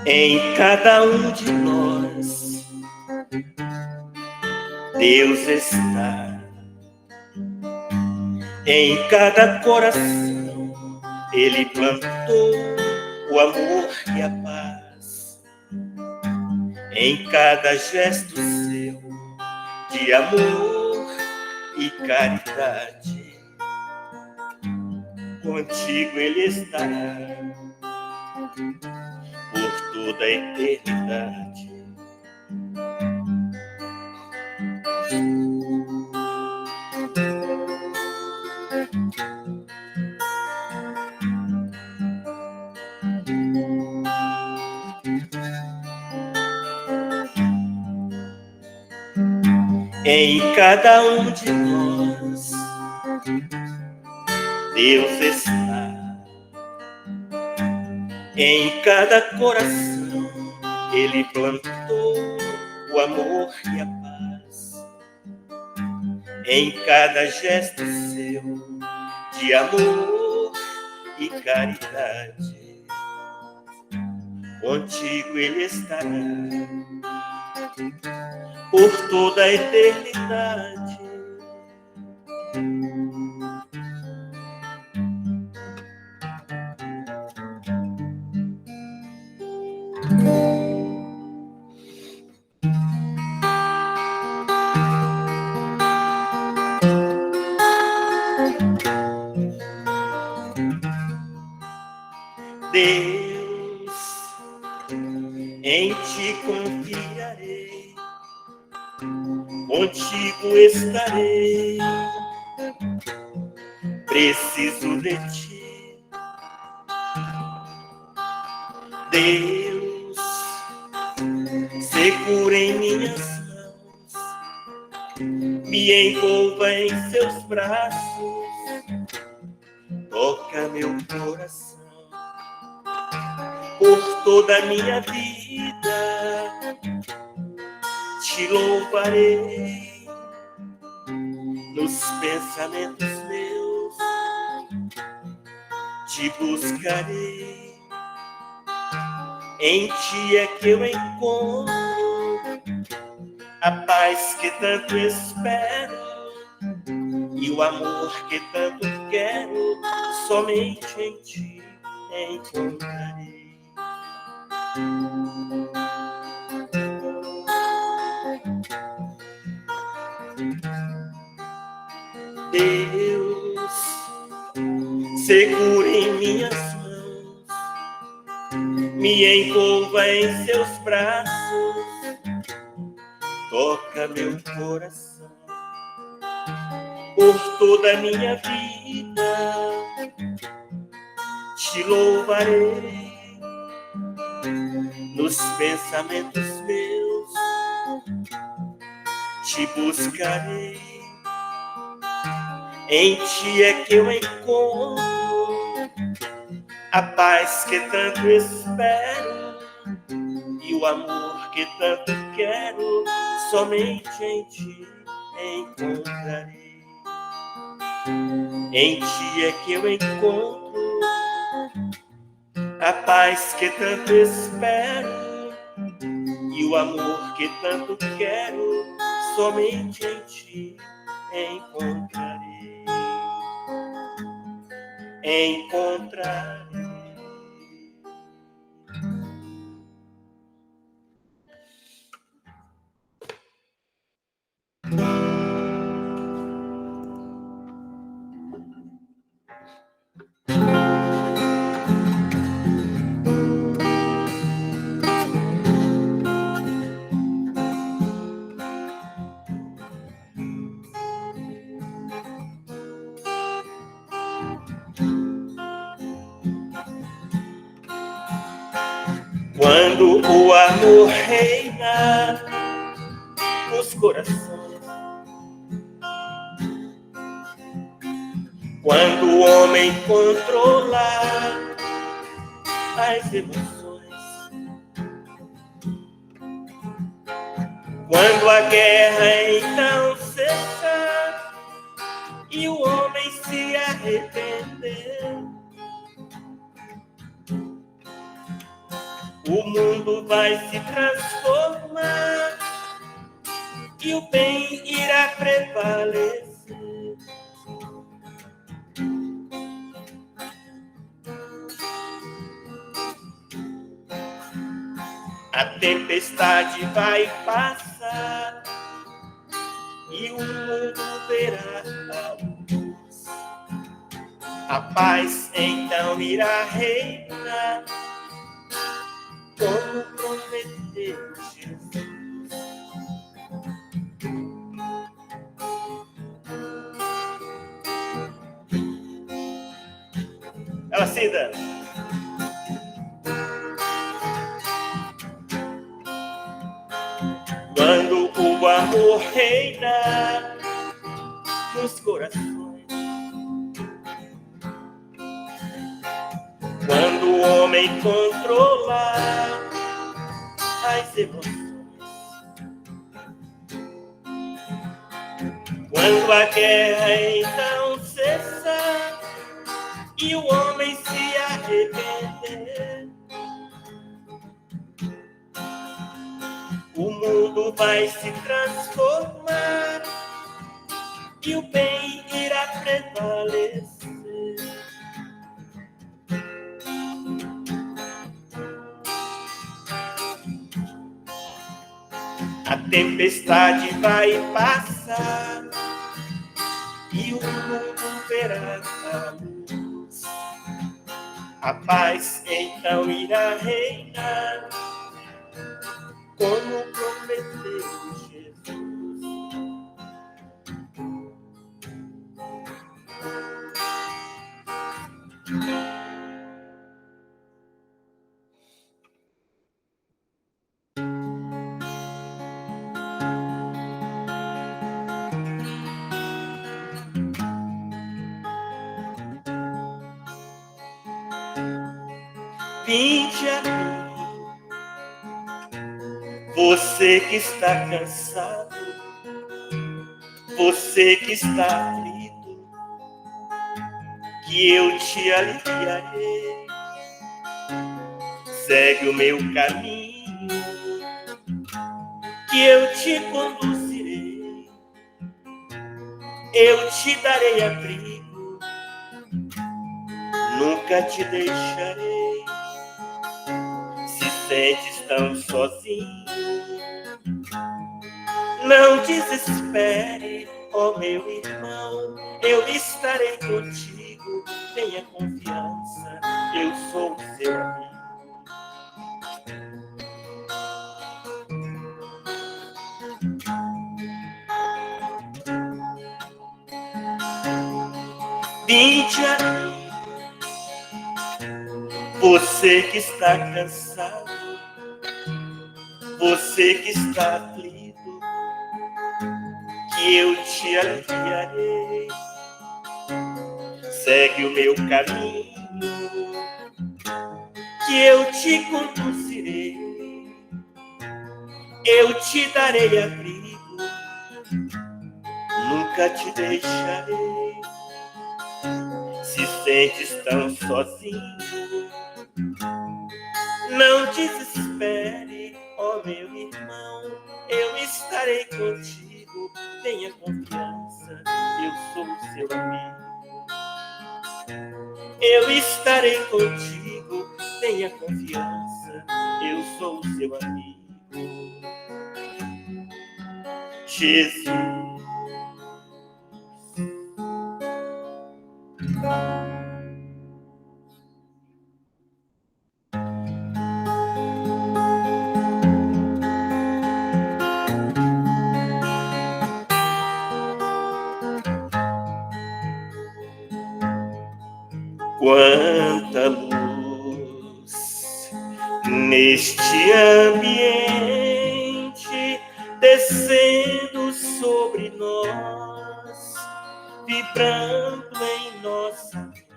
Em cada um de nós, Deus está. Em cada coração, Ele plantou o amor e a paz. Em cada gesto seu de amor e caridade, contigo Ele estará por toda a eternidade. Em cada um de nós, Deus está. Em cada coração, Ele plantou o amor e a paz. Em cada gesto seu de amor e caridade, contigo Ele estará por toda a eternidade. Deus, em ti confiarei, contigo estarei, preciso de ti. Deus, segura em minhas mãos, me envolva em seus braços, toca meu coração. Por toda a minha vida te louvarei, nos pensamentos meus te buscarei. Em ti é que eu encontro a paz que tanto espero e o amor que tanto quero, somente em ti encontrarei. Deus, segura em minhas mãos, me envolva em seus braços, toca meu coração. Por toda a minha vida te louvarei, nos pensamentos meus te buscarei. Em ti é que eu encontro a paz que tanto espero e o amor que tanto quero, somente em ti encontrarei. Em ti é que eu encontro a paz que tanto espero e o amor que tanto quero, somente em ti encontrarei. Encontrarei. Quando o amor reina nos corações, quando o homem controla as emoções, quando a guerra então cessa e o homem arrepender, o mundo vai se transformar e o bem irá prevalecer. A tempestade vai passar e o mundo verá a luz. A paz então irá reinar, como prometeu Jesus. Ela Cida. Quando o amor reina nos corações, quando o homem controla as emoções, quando a guerra então cessa e o homem se arrepender, o mundo vai se transformar e o bem irá prevalecer. A tempestade vai passar e o mundo verá a luz. A paz então irá reinar, como prometeu Jesus. Vinde a mim, você que está cansado, você que está aflito, que eu te aliviarei. Segue o meu caminho, que eu te conduzirei. Eu te darei abrigo, nunca te deixarei. Se sentes tão sozinho, não desespere, ó meu irmão, eu estarei contigo, tenha confiança, eu sou o seu amigo. Vinde a mim, você que está cansado, você que está aflito, que eu te aliviarei. Segue o meu caminho, que eu te conduzirei. Eu te darei abrigo, nunca te deixarei. Se sentes tão sozinho, não desespere, ó meu irmão, eu estarei contigo, tenha confiança, eu sou o seu amigo. Eu estarei contigo, tenha confiança, eu sou o seu amigo. Jesus. Quanta luz neste ambiente descendo sobre nós, vibrando em nossa mente.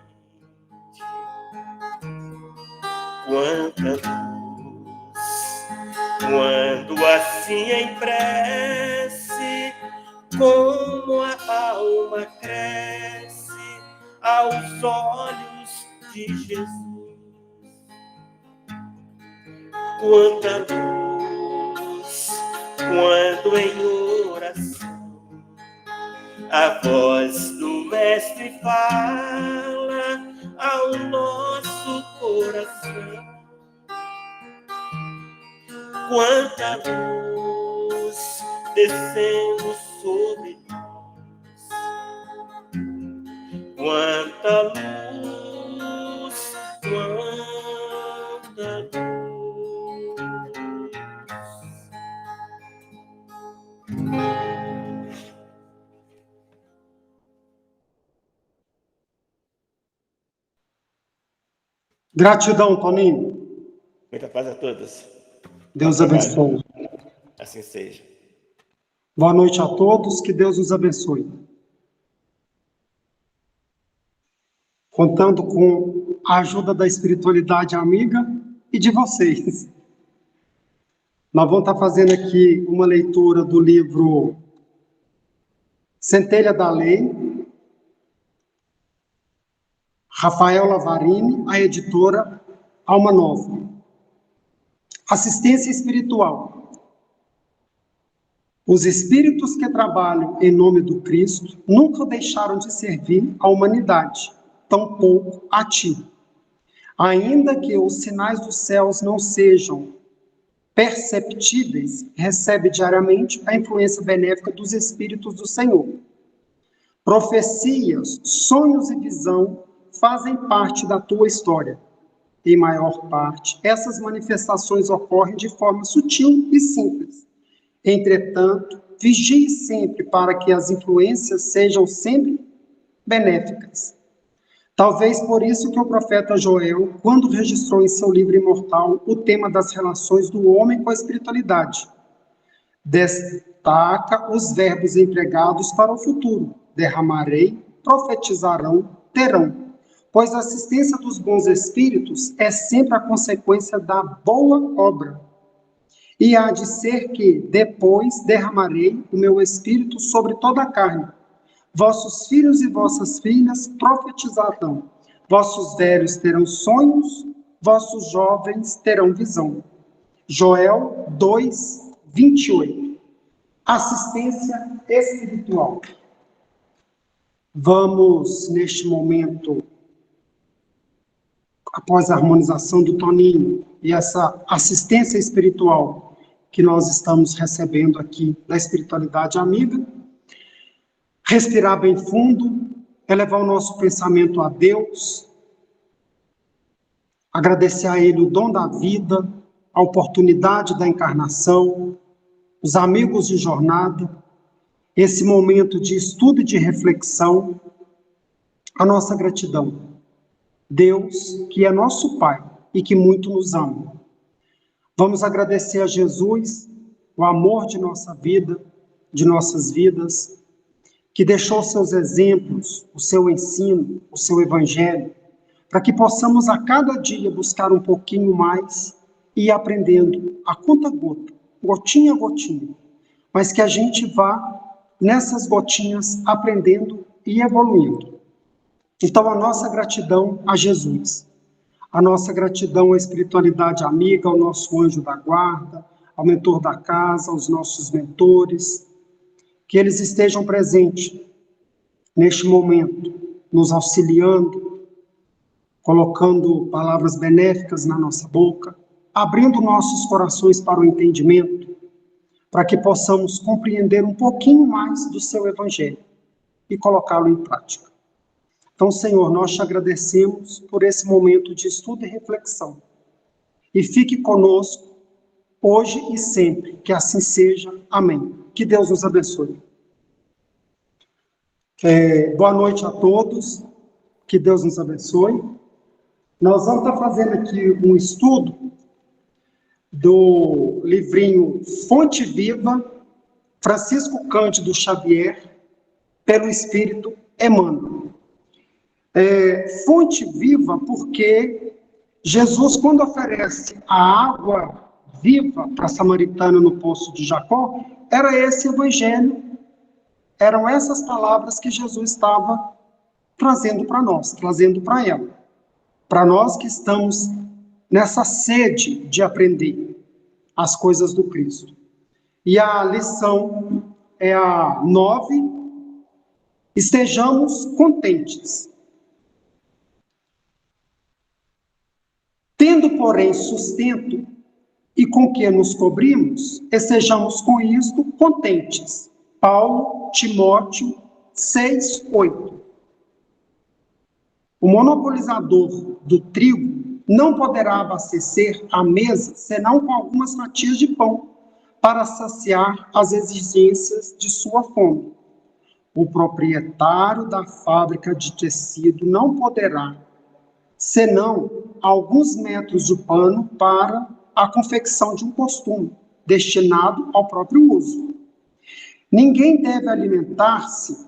Quanta luz, quando assim em prece, como a alma cresce, aos olhos de Jesus. Quanta luz, quando em oração a voz do Mestre fala ao nosso coração. Quanta luz descendo sobre nós, quanta luz, quanta luz. Gratidão, Toninho. Muita paz a todos. Deus abençoe. Assim seja. Boa noite a todos, que Deus nos abençoe. Contando com a ajuda da espiritualidade amiga e de vocês. Nós vamos estar fazendo aqui uma leitura do livro Centelha da Lei, Rafael Lavarini, a editora Alma Nova. Assistência espiritual. Os espíritos que trabalham em nome do Cristo nunca deixaram de servir à humanidade, tampouco a ti. Ainda que os sinais dos céus não sejam perceptíveis, recebe diariamente a influência benéfica dos espíritos do Senhor. Profecias, sonhos e visão fazem parte da tua história. Em maior parte, essas manifestações ocorrem de forma sutil e simples. Entretanto, vigie sempre para que as influências sejam sempre benéficas. Talvez por isso que o profeta Joel, quando registrou em seu livro imortal o tema das relações do homem com a espiritualidade, destaca os verbos empregados para o futuro: derramarei, profetizarão, terão. Pois a assistência dos bons espíritos é sempre a consequência da boa obra. E há de ser que, depois, derramarei o meu espírito sobre toda a carne. Vossos filhos e vossas filhas profetizarão. Vossos velhos terão sonhos, vossos jovens terão visão. Joel 2, 28. Assistência espiritual. Vamos, neste momento, após a harmonização do Toninho e essa assistência espiritual que nós estamos recebendo aqui da espiritualidade amiga, respirar bem fundo, elevar o nosso pensamento a Deus, agradecer a Ele o dom da vida, a oportunidade da encarnação, os amigos de jornada, esse momento de estudo e de reflexão, a nossa gratidão. Deus, que é nosso Pai e que muito nos ama. Vamos agradecer a Jesus o amor de nossa vida, de nossas vidas, que deixou seus exemplos, o seu ensino, o seu evangelho, para que possamos a cada dia buscar um pouquinho mais e ir aprendendo a conta-gota, gotinha a gotinha, mas que a gente vá nessas gotinhas aprendendo e evoluindo. Então, a nossa gratidão a Jesus, a nossa gratidão à espiritualidade amiga, ao nosso anjo da guarda, ao mentor da casa, aos nossos mentores, que eles estejam presentes neste momento, nos auxiliando, colocando palavras benéficas na nossa boca, abrindo nossos corações para o entendimento, para que possamos compreender um pouquinho mais do seu evangelho e colocá-lo em prática. Então, Senhor, nós te agradecemos por esse momento de estudo e reflexão. E fique conosco, hoje e sempre, que assim seja. Amém. Que Deus nos abençoe. Boa noite a todos, que Deus nos abençoe. Nós vamos estar fazendo aqui um estudo do livrinho Fonte Viva, Francisco Cândido Xavier, pelo Espírito Emmanuel. Fonte viva porque Jesus, quando oferece a água viva para a samaritana no poço de Jacó, era esse evangelho, eram essas palavras que Jesus estava trazendo para nós, trazendo para ela. Para nós que estamos nessa sede de aprender as coisas do Cristo. E a lição é a 9. Estejamos contentes. Tendo, porém, sustento e com que nos cobrimos, estejamos com isto contentes. Paulo, Timóteo 6:8. O monopolizador do trigo não poderá abastecer a mesa senão com algumas fatias de pão para saciar as exigências de sua fome. O proprietário da fábrica de tecido não poderá senão alguns metros de pano para a confecção de um costume destinado ao próprio uso. Ninguém deve alimentar-se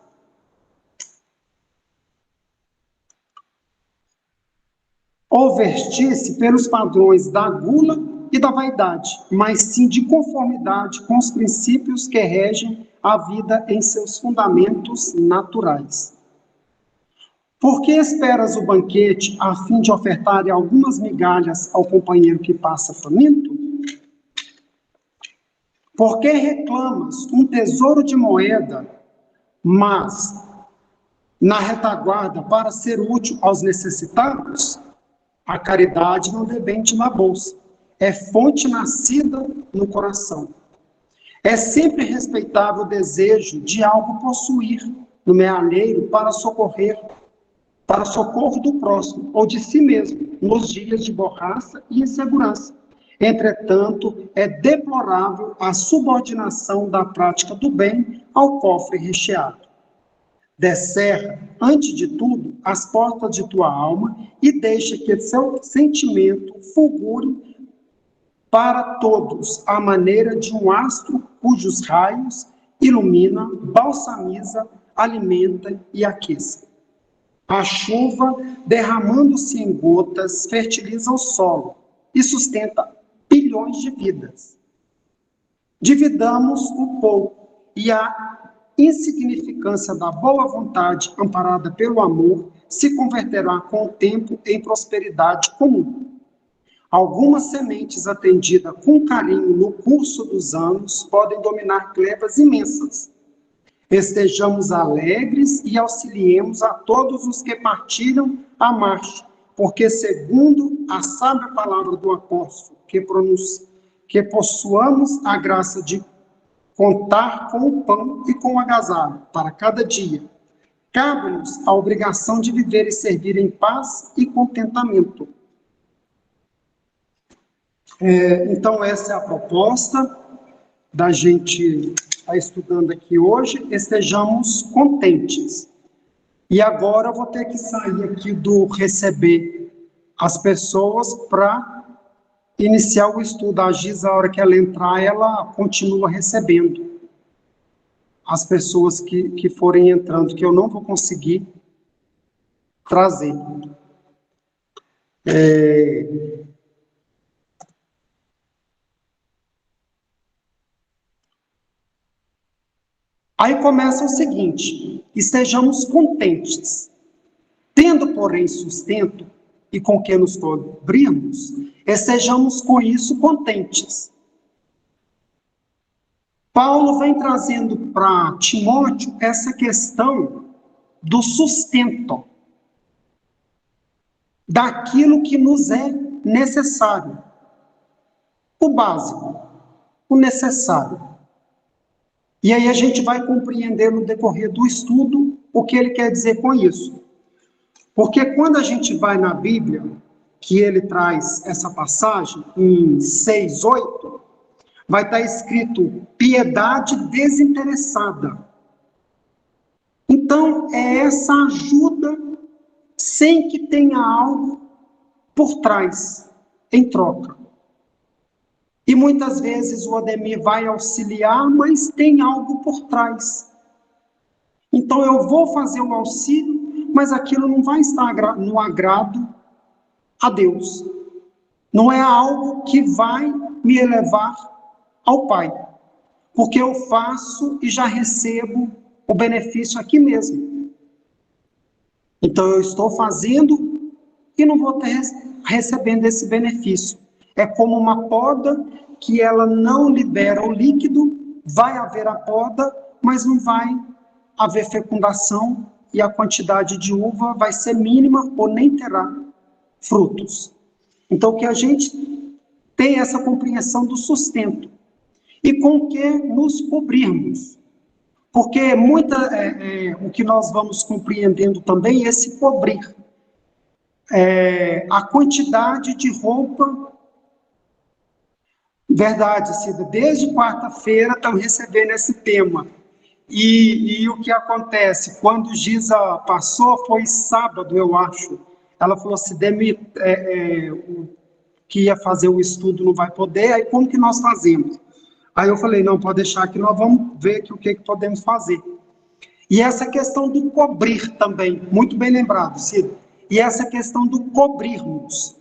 ou vestir-se pelos padrões da gula e da vaidade, mas sim de conformidade com os princípios que regem a vida em seus fundamentos naturais. Por que esperas o banquete a fim de ofertar algumas migalhas ao companheiro que passa faminto? Por que reclamas um tesouro de moeda, mas na retaguarda para ser útil aos necessitados? A caridade não debente na bolsa, é fonte nascida no coração. É sempre respeitável o desejo de algo possuir no mealheiro para socorro do próximo ou de si mesmo, nos dias de borraça e insegurança. Entretanto, é deplorável a subordinação da prática do bem ao cofre recheado. Descerra, antes de tudo, as portas de tua alma e deixa que seu sentimento fulgure para todos, à maneira de um astro cujos raios ilumina, balsamiza, alimenta e aquece. A chuva, derramando-se em gotas, fertiliza o solo e sustenta bilhões de vidas. Dividamos um pouco e a insignificância da boa vontade, amparada pelo amor, se converterá com o tempo em prosperidade comum. Algumas sementes atendidas com carinho no curso dos anos podem dominar glebas imensas. Estejamos alegres e auxiliemos a todos os que partilham a marcha, porque, segundo a sábia palavra do apóstolo, que possuamos a graça de contar com o pão e com o agasalho para cada dia. Cabe-nos a obrigação de viver e servir em paz e contentamento. Então, essa é a proposta da gente estar estudando aqui hoje. Estejamos contentes. E agora eu vou ter que sair aqui do receber as pessoas para iniciar o estudo. A Giza, a hora que ela entrar, ela continua recebendo as pessoas que forem entrando, que eu não vou conseguir trazer. Aí começa o seguinte: estejamos contentes, tendo, porém, sustento e com que nos cobrimos, estejamos com isso contentes. Paulo vem trazendo para Timóteo essa questão do sustento, daquilo que nos é necessário, o básico, o necessário. E aí a gente vai compreender no decorrer do estudo o que ele quer dizer com isso. Porque quando a gente vai na Bíblia, que ele traz essa passagem, em 6:8, vai estar escrito piedade desinteressada. Então, é essa ajuda sem que tenha algo por trás, em troca. E muitas vezes o Ademir vai auxiliar, mas tem algo por trás. Então, eu vou fazer o auxílio, mas aquilo não vai estar no agrado a Deus. Não é algo que vai me elevar ao Pai, porque eu faço e já recebo o benefício aqui mesmo. Então, eu estou fazendo e não vou ter recebendo esse benefício. É como uma poda que ela não libera o líquido, vai haver a poda, mas não vai haver fecundação e a quantidade de uva vai ser mínima ou nem terá frutos. Então, que a gente tem essa compreensão do sustento e com que nos cobrirmos. Porque o que nós vamos compreendendo também é esse cobrir. A quantidade de roupa. Verdade, Cida, desde quarta-feira estão recebendo esse tema. E o que acontece? Quando Giza passou, foi sábado, eu acho. Ela falou assim, que ia fazer o estudo não vai poder, aí como que nós fazemos? Aí eu falei, não, pode deixar que nós vamos ver o que podemos fazer. E essa questão do cobrir também, muito bem lembrado, Cida. E essa questão do cobrirmos.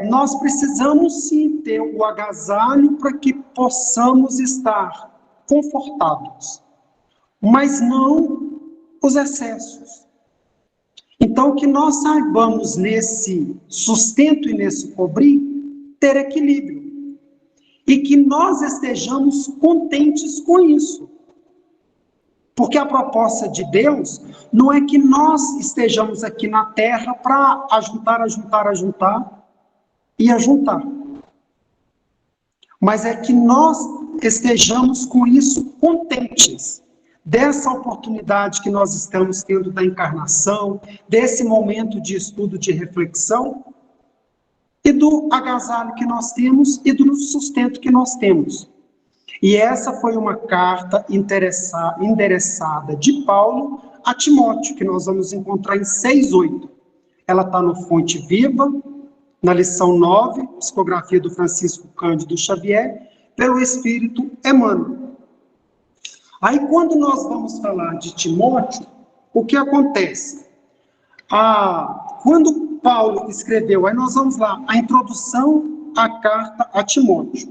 Nós precisamos sim ter o agasalho para que possamos estar confortáveis, mas não os excessos. Então, que nós saibamos nesse sustento e nesse cobrir, ter equilíbrio. E que nós estejamos contentes com isso. Porque a proposta de Deus não é que nós estejamos aqui na terra para ajuntar e ajuntar. Mas é que nós estejamos com isso contentes. Dessa oportunidade que nós estamos tendo da encarnação, desse momento de estudo, de reflexão, e do agasalho que nós temos e do sustento que nós temos. E essa foi uma carta endereçada de Paulo a Timóteo, que nós vamos encontrar em 6:8. Ela está no Fonte Viva, na lição 9, psicografia do Francisco Cândido Xavier, pelo Espírito Emmanuel. Aí, quando nós vamos falar de Timóteo, o que acontece? Quando Paulo escreveu, aí nós vamos lá, a introdução à carta a Timóteo.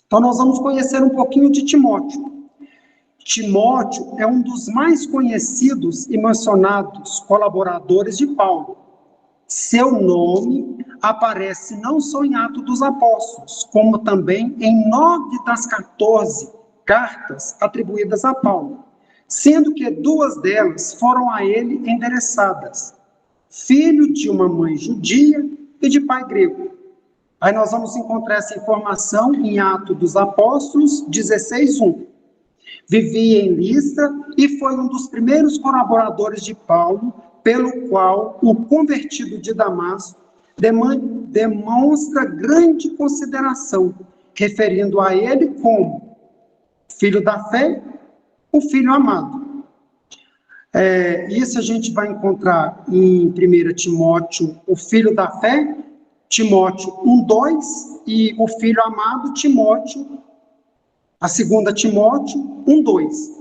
Então, nós vamos conhecer um pouquinho de Timóteo. Timóteo é um dos mais conhecidos e mencionados colaboradores de Paulo. Seu nome aparece não só em Atos dos Apóstolos, como também em 9 das 14 cartas atribuídas a Paulo, sendo que 2 delas foram a ele endereçadas. Filho de uma mãe judia e de pai grego. Aí nós vamos encontrar essa informação em Atos dos Apóstolos 16:1. Vivia em Listra e foi um dos primeiros colaboradores de Paulo, pelo qual o convertido de Damasco demonstra grande consideração, referindo a ele como filho da fé, o filho amado. Isso a gente vai encontrar em 1 Timóteo, o filho da fé, Timóteo 1:2, e o filho amado, Timóteo, a 2 Timóteo 1:2.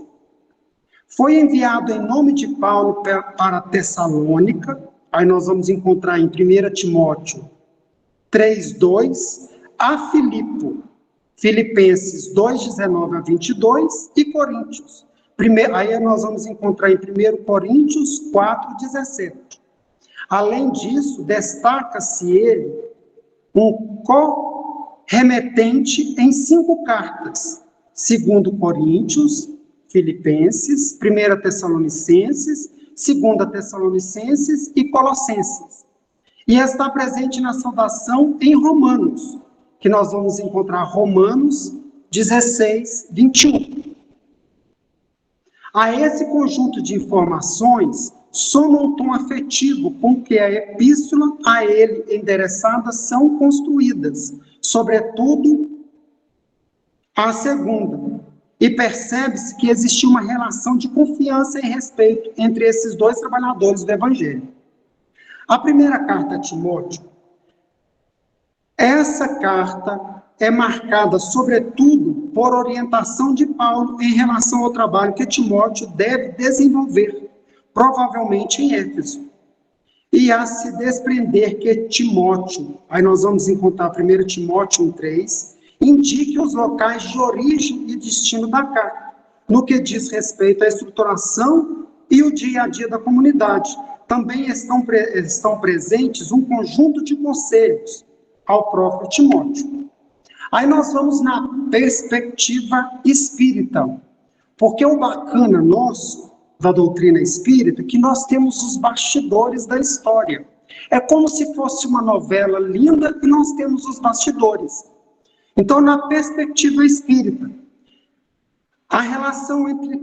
Foi enviado em nome de Paulo para Tessalônica, aí nós vamos encontrar em 1 Timóteo 3:2, a Filipenses 2:19-22 e Coríntios. Aí nós vamos encontrar em 1 Coríntios 4:17. Além disso, destaca-se ele um co-remetente em 5 cartas, 2 Coríntios, Filipenses, 1 Tessalonicenses, 2 Tessalonicenses e Colossenses. E está presente na saudação em Romanos, que nós vamos encontrar Romanos 16:21. A esse conjunto de informações, soma um tom afetivo com que a epístola a ele endereçadas são construídas, sobretudo a segunda. E percebe-se que existiu uma relação de confiança e respeito entre esses 2 trabalhadores do Evangelho. A primeira carta a Timóteo, essa carta é marcada, sobretudo, por orientação de Paulo em relação ao trabalho que Timóteo deve desenvolver, provavelmente em Éfeso. E a se desprender que Timóteo, aí nós vamos encontrar 1 Timóteo 1:3, indique os locais de origem e destino da carta, no que diz respeito à estruturação e o dia a dia da comunidade. Também estão presentes um conjunto de conselhos ao próprio Timóteo. Aí nós vamos na perspectiva espírita, porque o bacana nosso da doutrina espírita é que nós temos os bastidores da história. É como se fosse uma novela linda e nós temos os bastidores. Então, na perspectiva espírita, a relação entre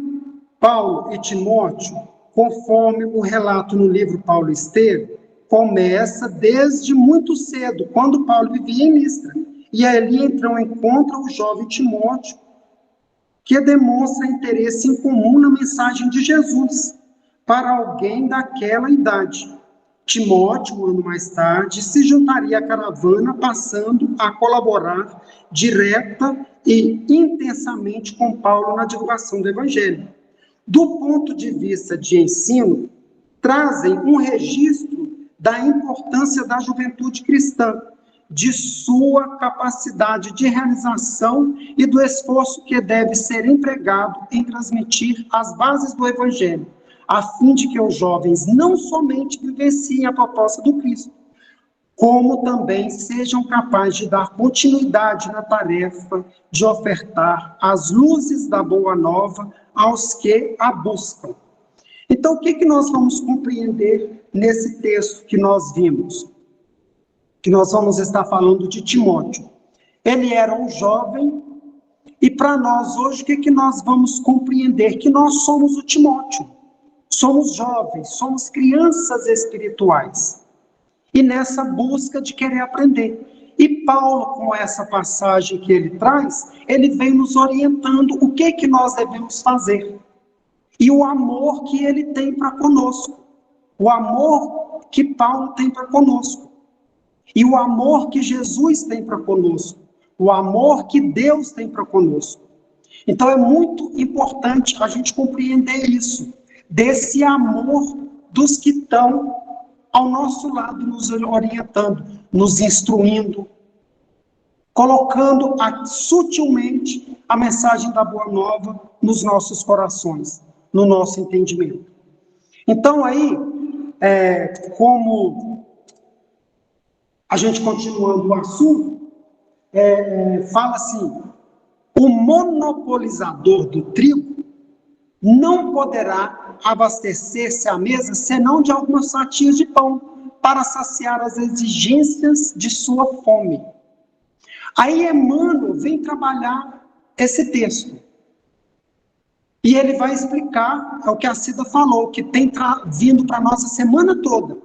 Paulo e Timóteo, conforme o relato no livro Paulo Estevam, começa desde muito cedo, quando Paulo vivia em Listra. E ali então encontra o jovem Timóteo, que demonstra interesse em comum na mensagem de Jesus para alguém daquela idade. Timóteo, um ano mais tarde, se juntaria à caravana, passando a colaborar direta e intensamente com Paulo na divulgação do Evangelho. Do ponto de vista de ensino, trazem um registro da importância da juventude cristã, de sua capacidade de realização e do esforço que deve ser empregado em transmitir as bases do Evangelho, a fim de que os jovens não somente vivenciem a proposta do Cristo, como também sejam capazes de dar continuidade na tarefa de ofertar as luzes da Boa Nova aos que a buscam. Então, o que nós vamos compreender nesse texto que nós vimos? Que nós vamos estar falando de Timóteo. Ele era um jovem, e para nós hoje, o que nós vamos compreender? Que nós somos o Timóteo. Somos jovens, somos crianças espirituais. E nessa busca de querer aprender. E Paulo, com essa passagem que ele traz, ele vem nos orientando o que nós devemos fazer. E o amor que ele tem para conosco. O amor que Paulo tem para conosco. E o amor que Jesus tem para conosco. O amor que Deus tem para conosco. Então é muito importante a gente compreender isso. Desse amor dos que estão ao nosso lado, nos orientando, nos instruindo, colocando sutilmente a mensagem da Boa Nova nos nossos corações, no nosso entendimento. Então aí, como a gente continuando o assunto, fala assim, o monopolizador do trigo não poderá abastecer-se à mesa senão de algumas fatias de pão para saciar as exigências de sua fome. Aí Emmanuel vem trabalhar esse texto. E ele vai explicar, é o que a Cida falou, que tem vindo para nós a semana toda.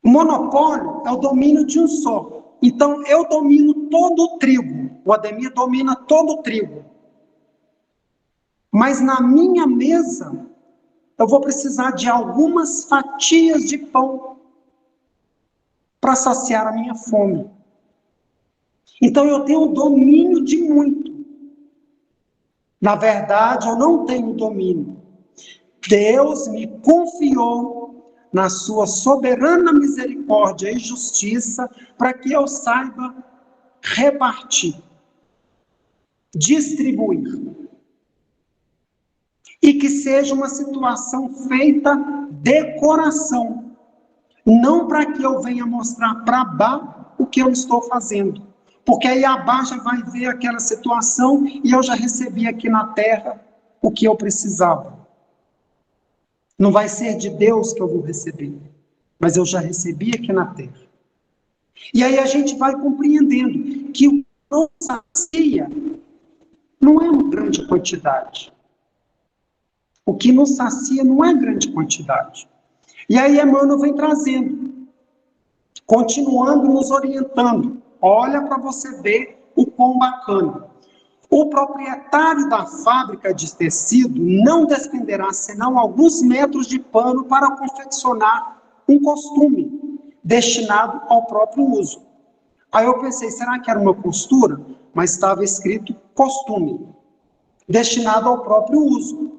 O monopólio é o domínio de um só. Então, eu domino todo o trigo. O Ademir domina todo o trigo. Mas na minha mesa, eu vou precisar de algumas fatias de pão para saciar a minha fome. Então eu tenho domínio de muito. Na verdade, eu não tenho domínio. Deus me confiou na sua soberana misericórdia e justiça para que eu saiba repartir, distribuir. E que seja uma situação feita de coração. Não para que eu venha mostrar para Bá o que eu estou fazendo. Porque aí a Bá já vai ver aquela situação e eu já recebi aqui na terra o que eu precisava. Não vai ser de Deus que eu vou receber, mas eu já recebi aqui na terra. E aí a gente vai compreendendo que o que nos sacia não é uma grande quantidade. O que nos sacia não é grande quantidade. E aí Emmanuel vem trazendo, continuando nos orientando. Olha para você ver o quão bacana. O proprietário da fábrica de tecido não despenderá senão alguns metros de pano para confeccionar um costume destinado ao próprio uso. Aí eu pensei, será que era uma costura? Mas estava escrito costume, destinado ao próprio uso.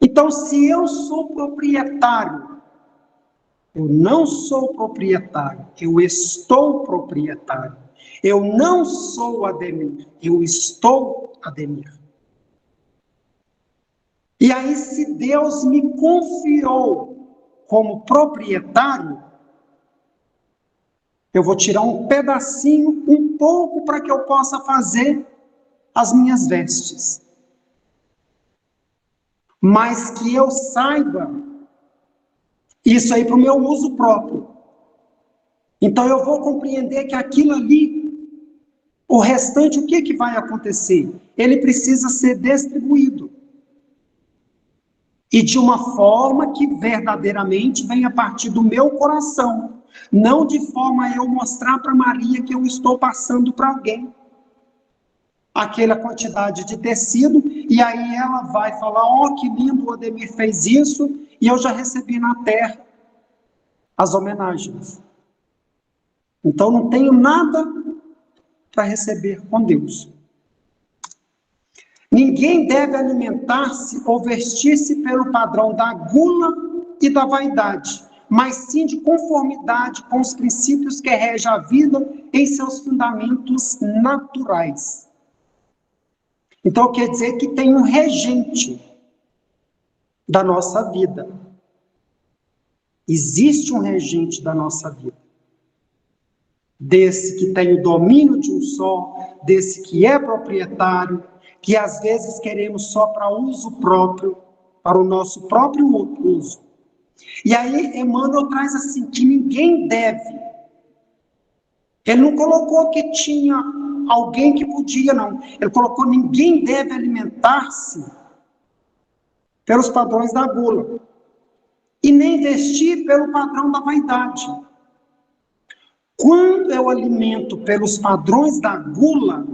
Então, se eu sou proprietário, eu não sou proprietário, eu estou proprietário. Eu não sou Ademir, eu estou Ademir. E aí, se Deus me confiou como proprietário, eu vou tirar um pedacinho, um pouco, para que eu possa fazer as minhas vestes. Mas que eu saiba isso aí para o meu uso próprio. Então eu vou compreender que aquilo ali, o restante, o que vai acontecer? Ele precisa ser distribuído. E de uma forma que verdadeiramente venha a partir do meu coração. Não de forma a eu mostrar para Maria que eu estou passando para alguém aquela quantidade de tecido, e aí ela vai falar, ó, que lindo, o Ademir fez isso, e eu já recebi na terra as homenagens. Então não tenho nada para receber com Deus. Ninguém deve alimentar-se ou vestir-se pelo padrão da gula e da vaidade, mas sim de conformidade com os princípios que regem a vida em seus fundamentos naturais. Então quer dizer que tem um regente da nossa vida. Existe um regente da nossa vida. Desse que tem o domínio de um só, desse que é proprietário, que às vezes queremos só para uso próprio, para o nosso próprio uso. E aí Emmanuel traz assim, que ninguém deve. Ele não colocou que tinha alguém que podia, não. Ele colocou, ninguém deve alimentar-se pelos padrões da gula, e nem vestir pelo padrão da vaidade. Quando eu alimento pelos padrões da gula,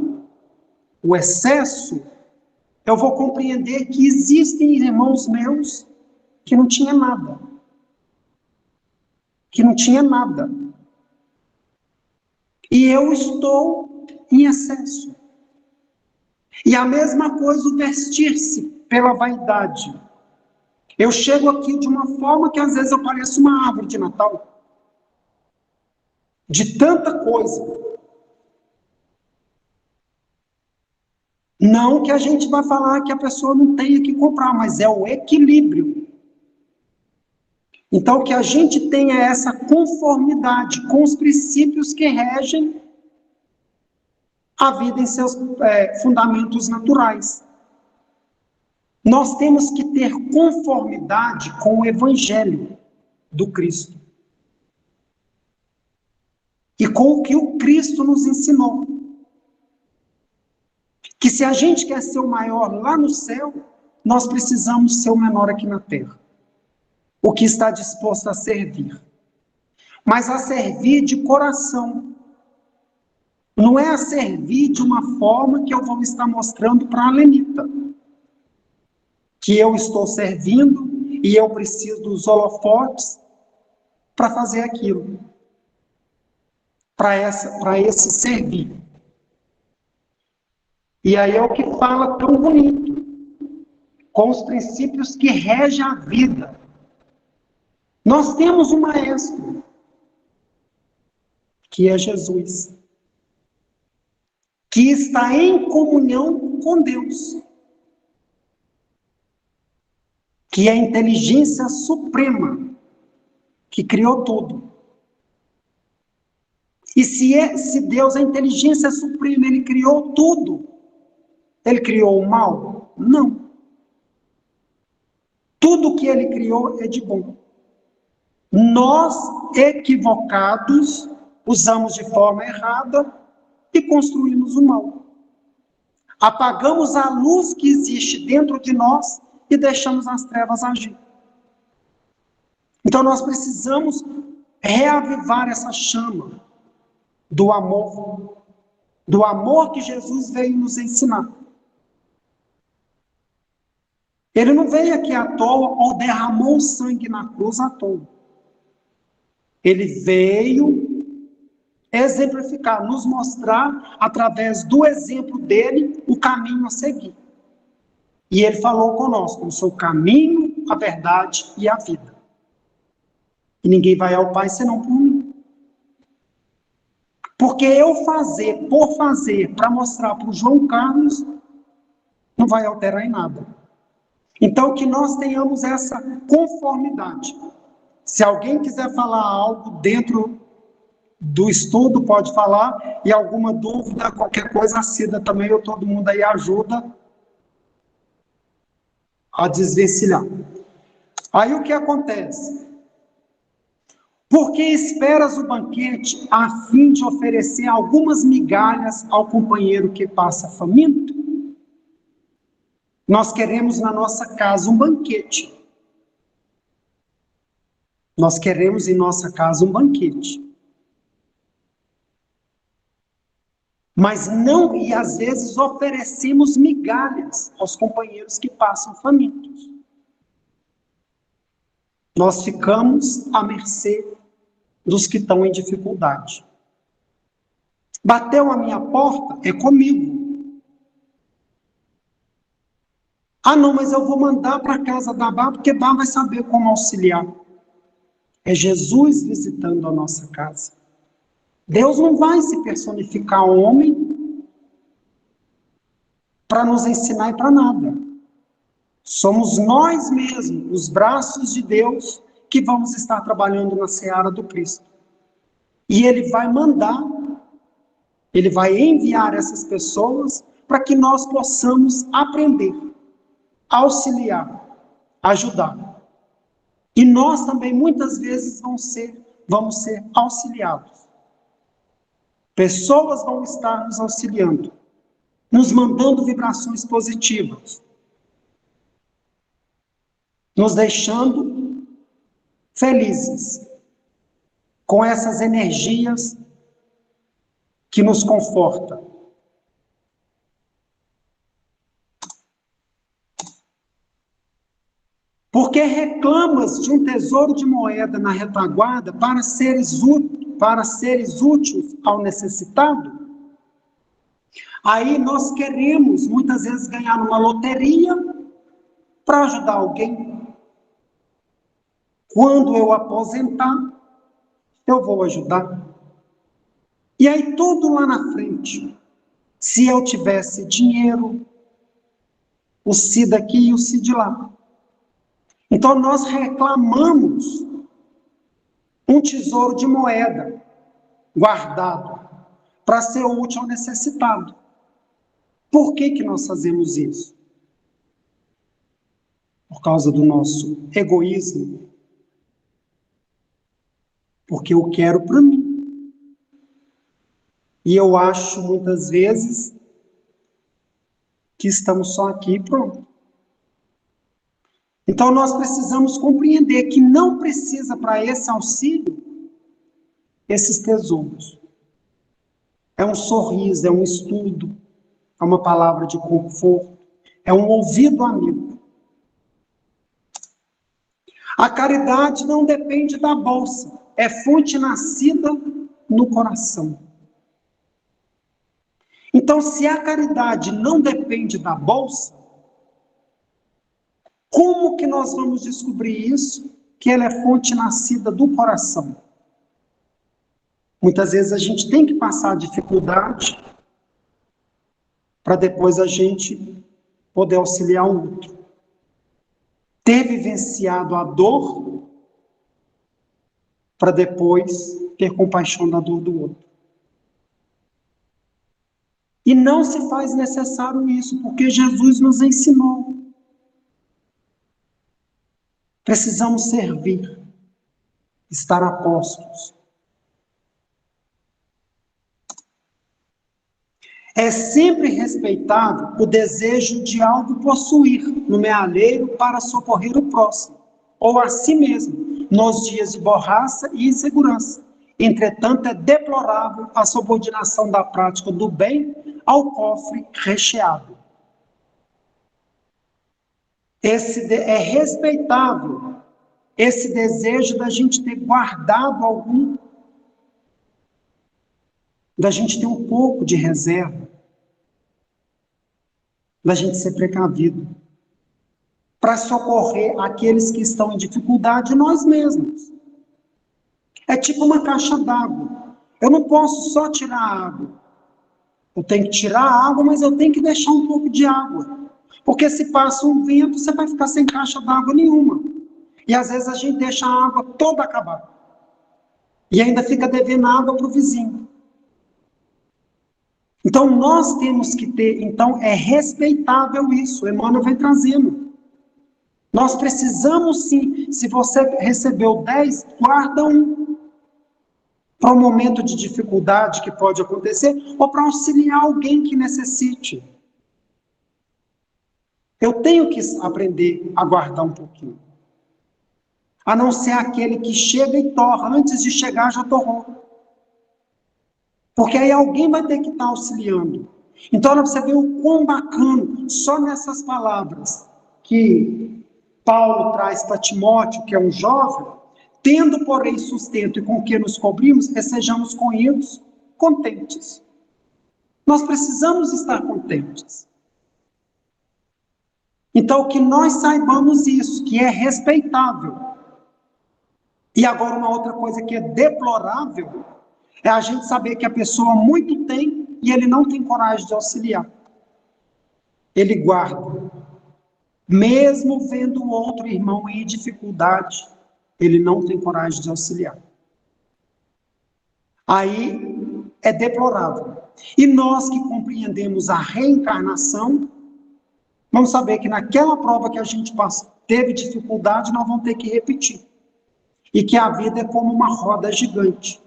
o excesso, eu vou compreender que existem irmãos meus que não tinha nada. Que não tinha nada. E eu estou em excesso. E a mesma coisa o vestir-se pela vaidade. Eu chego aqui de uma forma que às vezes eu pareço uma árvore de Natal. De tanta coisa. Não que a gente vai falar que a pessoa não tenha que comprar, mas é o equilíbrio. Então, que a gente tenha essa conformidade com os princípios que regem a vida em seus fundamentos naturais. Nós temos que ter conformidade com o Evangelho do Cristo. E com o que o Cristo nos ensinou. Que se a gente quer ser o maior lá no céu, nós precisamos ser o menor aqui na terra. O que está disposto a servir. Mas a servir de coração. Não é a servir de uma forma que eu vou estar mostrando para a Lenita. Que eu estou servindo e eu preciso dos holofotes para fazer aquilo. Para esse servir. E aí é o que fala tão bonito. Com os princípios que regem a vida. Nós temos um maestro. Que é Jesus. Que está em comunhão com Deus. Que é a inteligência suprema. Que criou tudo. E se Deus é a inteligência suprema, Ele criou tudo. Ele criou o mal? Não. Tudo que Ele criou é de bom. Nós, equivocados, usamos de forma errada e construímos o mal. Apagamos a luz que existe dentro de nós e deixamos as trevas agir. Então nós precisamos reavivar essa chama do amor que Jesus veio nos ensinar. Ele não veio aqui à toa ou derramou sangue na cruz à toa. Ele veio exemplificar, nos mostrar, através do exemplo dele, o caminho a seguir. E ele falou conosco, eu sou o caminho, a verdade e a vida. E ninguém vai ao Pai senão por mim. Porque eu fazer, por fazer, para mostrar para o João Carlos, não vai alterar em nada. Então, que nós tenhamos essa conformidade. Se alguém quiser falar algo dentro do estudo, pode falar, e alguma dúvida, qualquer coisa, a Cida também, ou todo mundo aí ajuda a desvencilhar. Aí o que acontece? Porque esperas o banquete a fim de oferecer algumas migalhas ao companheiro que passa faminto? Nós queremos na nossa casa um banquete. Nós queremos em nossa casa um banquete. Mas não, e às vezes oferecemos migalhas aos companheiros que passam famintos. Nós ficamos à mercê dos que estão em dificuldade. Bateu a minha porta, é comigo. Ah, não, mas eu vou mandar para a casa da Bá, porque Bá vai saber como auxiliar. É Jesus visitando a nossa casa. Deus não vai se personificar homem para nos ensinar e para nada. Somos nós mesmos, os braços de Deus, que vamos estar trabalhando na seara do Cristo. E Ele vai mandar, Ele vai enviar essas pessoas para que nós possamos aprender, auxiliar, ajudar. E nós também, muitas vezes, vamos ser auxiliados. Pessoas vão estar nos auxiliando, nos mandando vibrações positivas, nos deixando felizes com essas energias que nos confortam. Porque reclamas de um tesouro de moeda na retaguarda para seres úteis ao necessitado? Aí nós queremos, muitas vezes, ganhar numa loteria para ajudar alguém. Quando eu aposentar, eu vou ajudar. E aí tudo lá na frente. Se eu tivesse dinheiro, o Cida aqui e o Cida lá. Então nós reclamamos um tesouro de moeda guardado para ser útil ao necessitado. Por que nós fazemos isso? Por causa do nosso egoísmo. Porque eu quero para mim. E eu acho, muitas vezes, que estamos só aqui e pronto. Então, nós precisamos compreender que não precisa, para esse auxílio, esses tesouros. É um sorriso, é um estudo, é uma palavra de conforto, é um ouvido amigo. A caridade não depende da bolsa, é fonte nascida no coração. Então, se a caridade não depende da bolsa, como que nós vamos descobrir isso? Que ela é fonte nascida do coração. Muitas vezes a gente tem que passar dificuldade para depois a gente poder auxiliar o outro. Ter vivenciado a dor para depois ter compaixão da dor do outro. E não se faz necessário isso, porque Jesus nos ensinou. Precisamos servir, estar a postos. É sempre respeitável o desejo de algo possuir no mealheiro para socorrer o próximo, ou a si mesmo, nos dias de borraça e insegurança. Entretanto, é deplorável a subordinação da prática do bem ao cofre recheado. É respeitável esse desejo da gente ter guardado algum, da gente ter um pouco de reserva, da gente ser precavido, para socorrer aqueles que estão em dificuldade, nós mesmos. É tipo uma caixa d'água. Eu não posso só tirar a água. Eu tenho que tirar a água, mas eu tenho que deixar um pouco de água. Porque se passa um vento, você vai ficar sem caixa d'água nenhuma. E às vezes a gente deixa a água toda acabar. E ainda fica devendo água para o vizinho. Então nós temos que ter, então é respeitável isso, o Emmanuel vem trazendo. Nós precisamos sim, se você recebeu 10, guarda um. Para um momento de dificuldade que pode acontecer, ou para auxiliar alguém que necessite. Eu tenho que aprender a guardar um pouquinho. A não ser aquele que chega e torra, antes de chegar já torrou. Porque aí alguém vai ter que estar auxiliando. Então, para você ver o quão bacana, só nessas palavras que Paulo traz para Timóteo, que é um jovem, tendo, porém, sustento e com que nos cobrimos, que sejamos com eles contentes. Nós precisamos estar contentes. Então, que nós saibamos isso, que é respeitável. E agora uma outra coisa que é deplorável, é a gente saber que a pessoa muito tem e ele não tem coragem de auxiliar. Ele guarda. Mesmo vendo o outro irmão em dificuldade, ele não tem coragem de auxiliar. Aí é deplorável. E nós que compreendemos a reencarnação, vamos saber que naquela prova que a gente teve dificuldade, nós vamos ter que repetir. E que a vida é como uma roda gigante.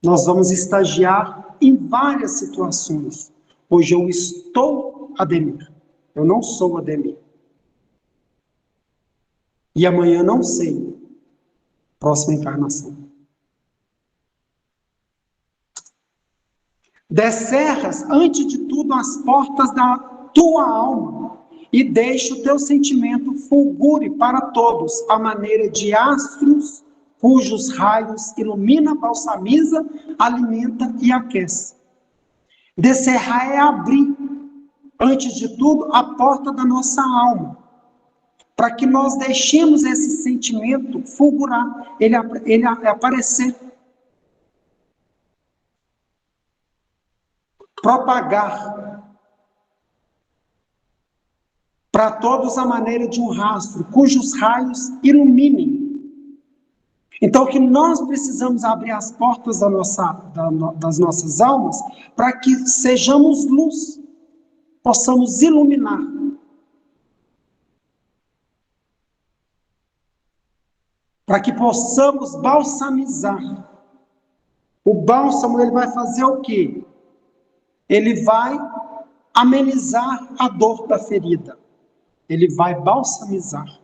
Nós vamos estagiar em várias situações. Hoje eu estou Ademir. Eu não sou Ademir. E amanhã não sei. Próxima encarnação. Descerras, antes de tudo, as portas da tua alma e deixa o teu sentimento fulgure para todos, à maneira de astros cujos raios ilumina, balsamiza, alimenta e aquece. Descerrar é abrir, antes de tudo, a porta da nossa alma, para que nós deixemos esse sentimento fulgurar, ele aparecer. Propagar para todos a maneira de um rastro, cujos raios iluminem. Então, que nós precisamos abrir as portas das nossas almas para que sejamos luz, possamos iluminar. Para que possamos balsamizar. O bálsamo, ele vai fazer o quê? Ele vai amenizar a dor da ferida. Ele vai balsamizar.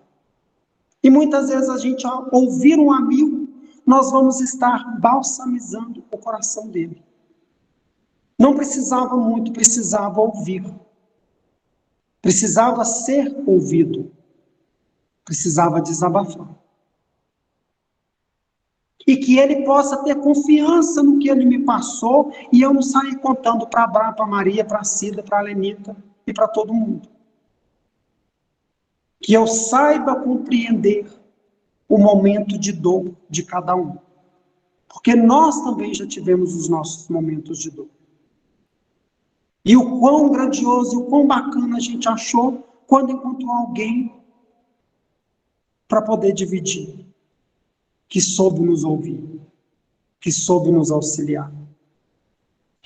E muitas vezes a gente, ao ouvir um amigo, nós vamos estar balsamizando o coração dele. Não precisava muito, precisava ouvir. Precisava ser ouvido. Precisava desabafar. E que ele possa ter confiança no que ele me passou e eu não sair contando para a Maria, para a Cida, para a Lenita e para todo mundo. Que eu saiba compreender o momento de dor de cada um. Porque nós também já tivemos os nossos momentos de dor. E o quão grandioso e o quão bacana a gente achou quando encontrou alguém para poder dividir. Que soube nos ouvir. Que soube nos auxiliar.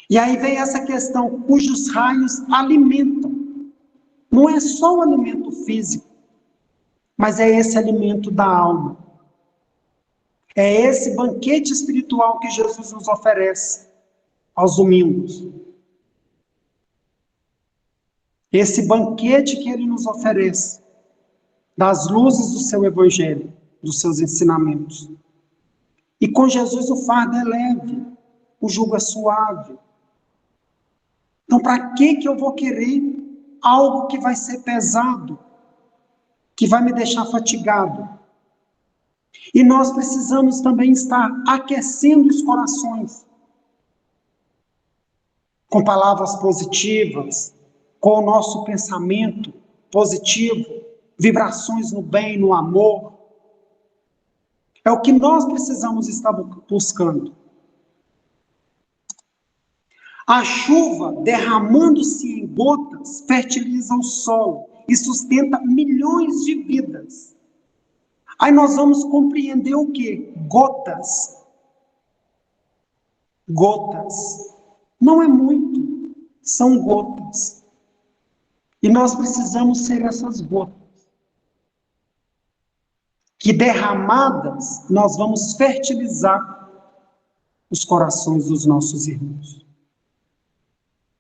E aí vem essa questão, cujos raios alimentam. Não é só o alimento físico, mas é esse alimento da alma. É esse banquete espiritual que Jesus nos oferece aos domingos. Esse banquete que ele nos oferece das luzes do seu evangelho, dos seus ensinamentos. E com Jesus o fardo é leve, o jugo é suave. Então, para que eu vou querer algo que vai ser pesado, que vai me deixar fatigado? E nós precisamos também estar aquecendo os corações com palavras positivas, com o nosso pensamento positivo, vibrações no bem, no amor. É o que nós precisamos estar buscando. A chuva derramando-se em gotas plantas, fertiliza o solo e sustenta milhões de vidas. Aí nós vamos compreender o quê? Gotas. Gotas. Não é muito, são gotas. E nós precisamos ser essas gotas. Que derramadas, nós vamos fertilizar os corações dos nossos irmãos.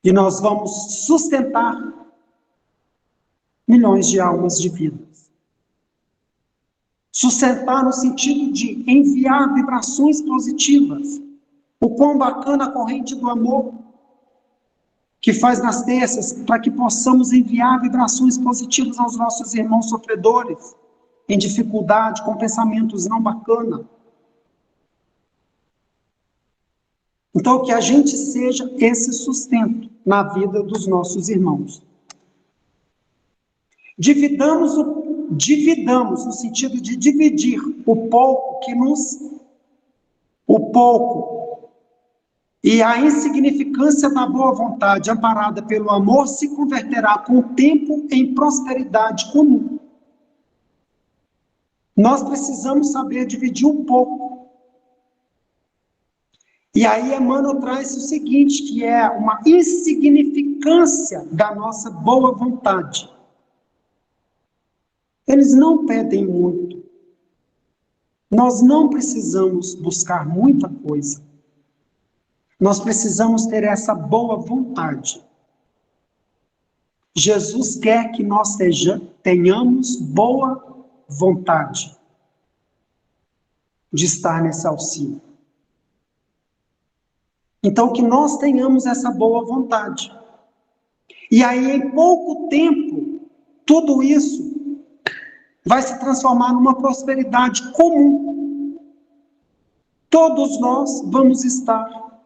E nós vamos sustentar milhões de almas de vidas. Sustentar no sentido de enviar vibrações positivas. O quão bacana a corrente do amor que faz nas terças, para que possamos enviar vibrações positivas aos nossos irmãos sofredores, em dificuldade, com pensamentos não bacanas. Então, que a gente seja esse sustento na vida dos nossos irmãos. Dividamos no sentido de dividir o pouco e a insignificância da boa vontade amparada pelo amor se converterá com o tempo em prosperidade comum. Nós precisamos saber dividir um pouco. E aí Emmanuel traz o seguinte, que é uma insignificância da nossa boa vontade. Eles não pedem muito. Nós não precisamos buscar muita coisa. Nós precisamos ter essa boa vontade. Jesus quer que nós tenhamos boa vontade de estar nesse auxílio. Então, que nós tenhamos essa boa vontade. E aí, em pouco tempo, tudo isso vai se transformar numa prosperidade comum. Todos nós vamos estar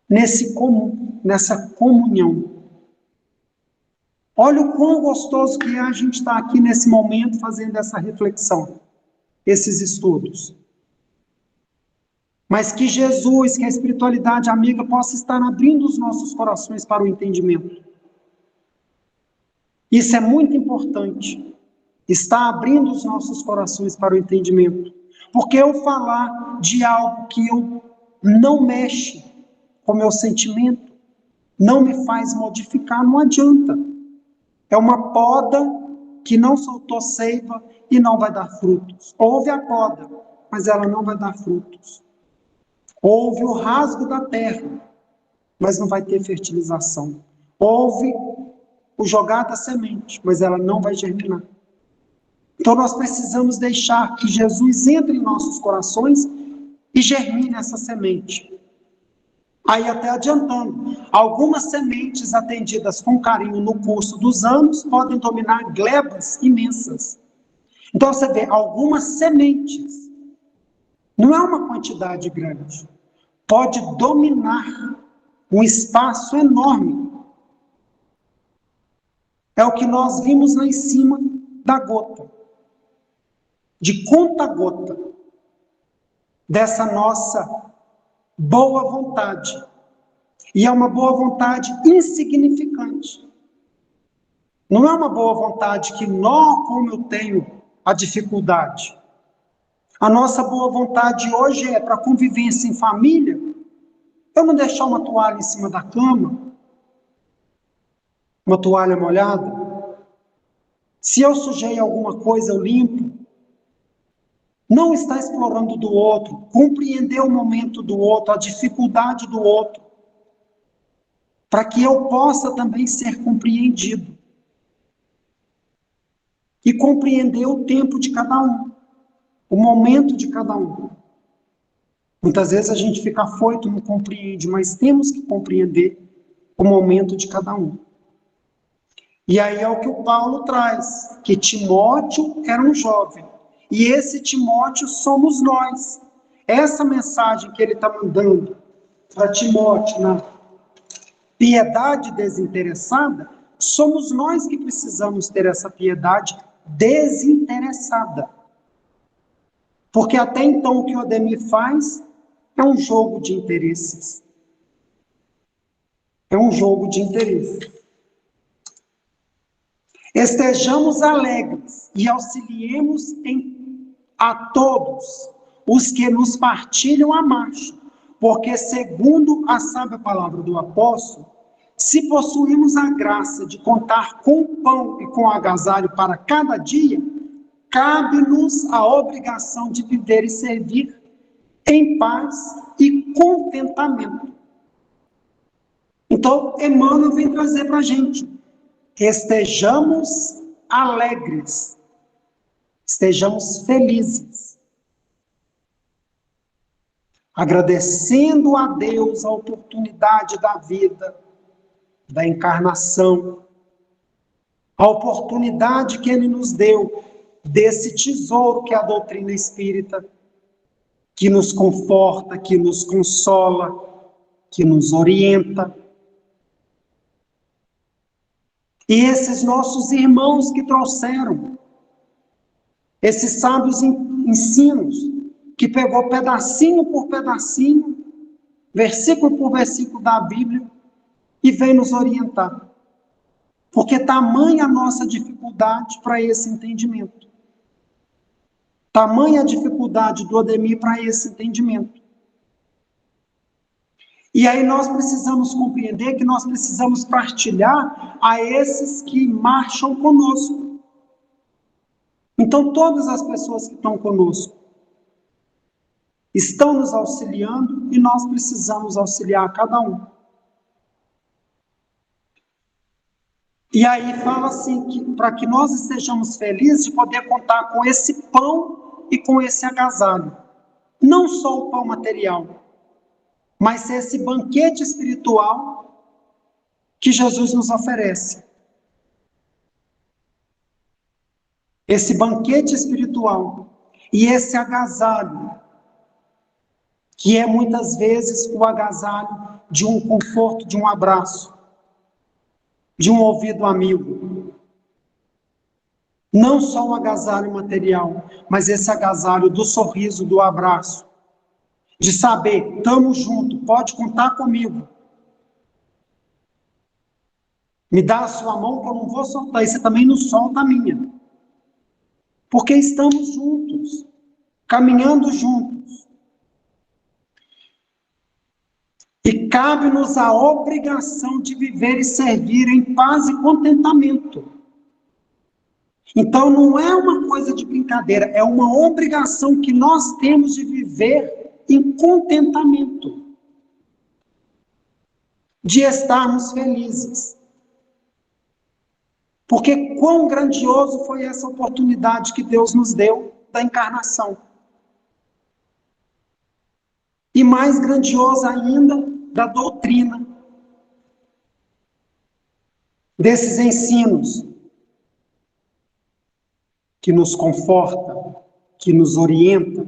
nesse comum, nessa comunhão. Olha o quão gostoso que é a gente estar aqui nesse momento fazendo essa reflexão, esses estudos. Mas que Jesus, que a espiritualidade amiga possa estar abrindo os nossos corações para o entendimento. Isso é muito importante, estar abrindo os nossos corações para o entendimento. Porque eu falar de algo que eu não mexe com o meu sentimento, não me faz modificar, não adianta. É uma poda que não soltou seiva e não vai dar frutos. Houve a poda, mas ela não vai dar frutos. Houve o rasgo da terra, mas não vai ter fertilização. Houve o jogar da semente, mas ela não vai germinar. Então nós precisamos deixar que Jesus entre em nossos corações e germine essa semente. Aí até adiantando, algumas sementes atendidas com carinho no curso dos anos podem dominar glebas imensas. Então você vê, algumas sementes, não é uma quantidade grande, pode dominar um espaço enorme. É o que nós vimos lá em cima da gota, de conta-gota, dessa nossa boa vontade. E é uma boa vontade insignificante. Não é uma boa vontade que, como eu tenho a dificuldade. A nossa boa vontade hoje é para convivência em família, eu não deixar uma toalha em cima da cama, uma toalha molhada. Se eu sujei alguma coisa, eu limpo. Não está explorando do outro, compreender o momento do outro, a dificuldade do outro, para que eu possa também ser compreendido. E compreender o tempo de cada um, o momento de cada um. Muitas vezes a gente fica afoito, não compreende, mas temos que compreender o momento de cada um. E aí é o que o Paulo traz, que Timóteo era um jovem. E esse Timóteo somos nós. Essa mensagem que ele está mandando para Timóteo, na piedade desinteressada, somos nós que precisamos ter essa piedade desinteressada. Porque até então o que o Ademir faz é um jogo de interesses. É um jogo de interesses. Estejamos alegres e auxiliemos a todos os que nos partilham a marcha, porque, segundo a sábia palavra do apóstolo, se possuímos a graça de contar com o pão e com o agasalho para cada dia, cabe-nos a obrigação de viver e servir em paz e contentamento. Então, Emmanuel vem trazer para a gente: estejamos alegres, estejamos felizes, agradecendo a Deus a oportunidade da vida, da encarnação, a oportunidade que Ele nos deu desse tesouro que é a doutrina espírita, que nos conforta, que nos consola, que nos orienta. E esses nossos irmãos que trouxeram esses sábios ensinos, que pegou pedacinho por pedacinho, versículo por versículo da Bíblia, e vem nos orientar. Porque tamanha a nossa dificuldade para esse entendimento. Tamanha a dificuldade do Ademir para esse entendimento. E aí nós precisamos compreender que nós precisamos partilhar a esses que marcham conosco. Então, todas as pessoas que estão conosco estão nos auxiliando e nós precisamos auxiliar cada um. E aí fala assim, que para que nós estejamos felizes de poder contar com esse pão e com esse agasalho. Não só o pão material, mas esse banquete espiritual que Jesus nos oferece. Esse banquete espiritual e esse agasalho, que é muitas vezes o agasalho de um conforto, de um abraço, de um ouvido amigo. Não só um agasalho material, mas esse agasalho do sorriso, do abraço, de saber, estamos juntos, pode contar comigo. Me dá a sua mão que eu não vou soltar, e você também não solta a minha. Porque estamos juntos, caminhando juntos. E cabe-nos a obrigação de viver e servir em paz e contentamento. Então não é uma coisa de brincadeira, é uma obrigação que nós temos de viver em contentamento. De estarmos felizes. Porque quão grandioso foi essa oportunidade que Deus nos deu da encarnação. E mais grandioso ainda da doutrina, desses ensinos, que nos conforta, que nos orienta.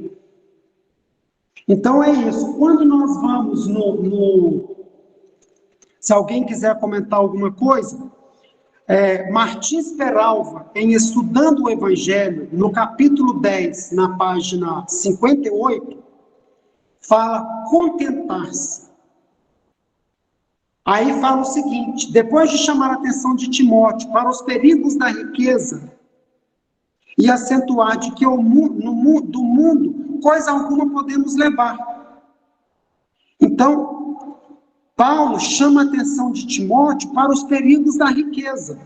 Então é isso. Quando nós vamos se alguém quiser comentar alguma coisa, Martins Peralva, em Estudando o Evangelho, no capítulo 10, na página 58, fala contentar-se. Aí fala o seguinte: depois de chamar a atenção de Timóteo para os perigos da riqueza e acentuar de que do mundo coisa alguma podemos levar. Então, Paulo chama a atenção de Timóteo para os perigos da riqueza.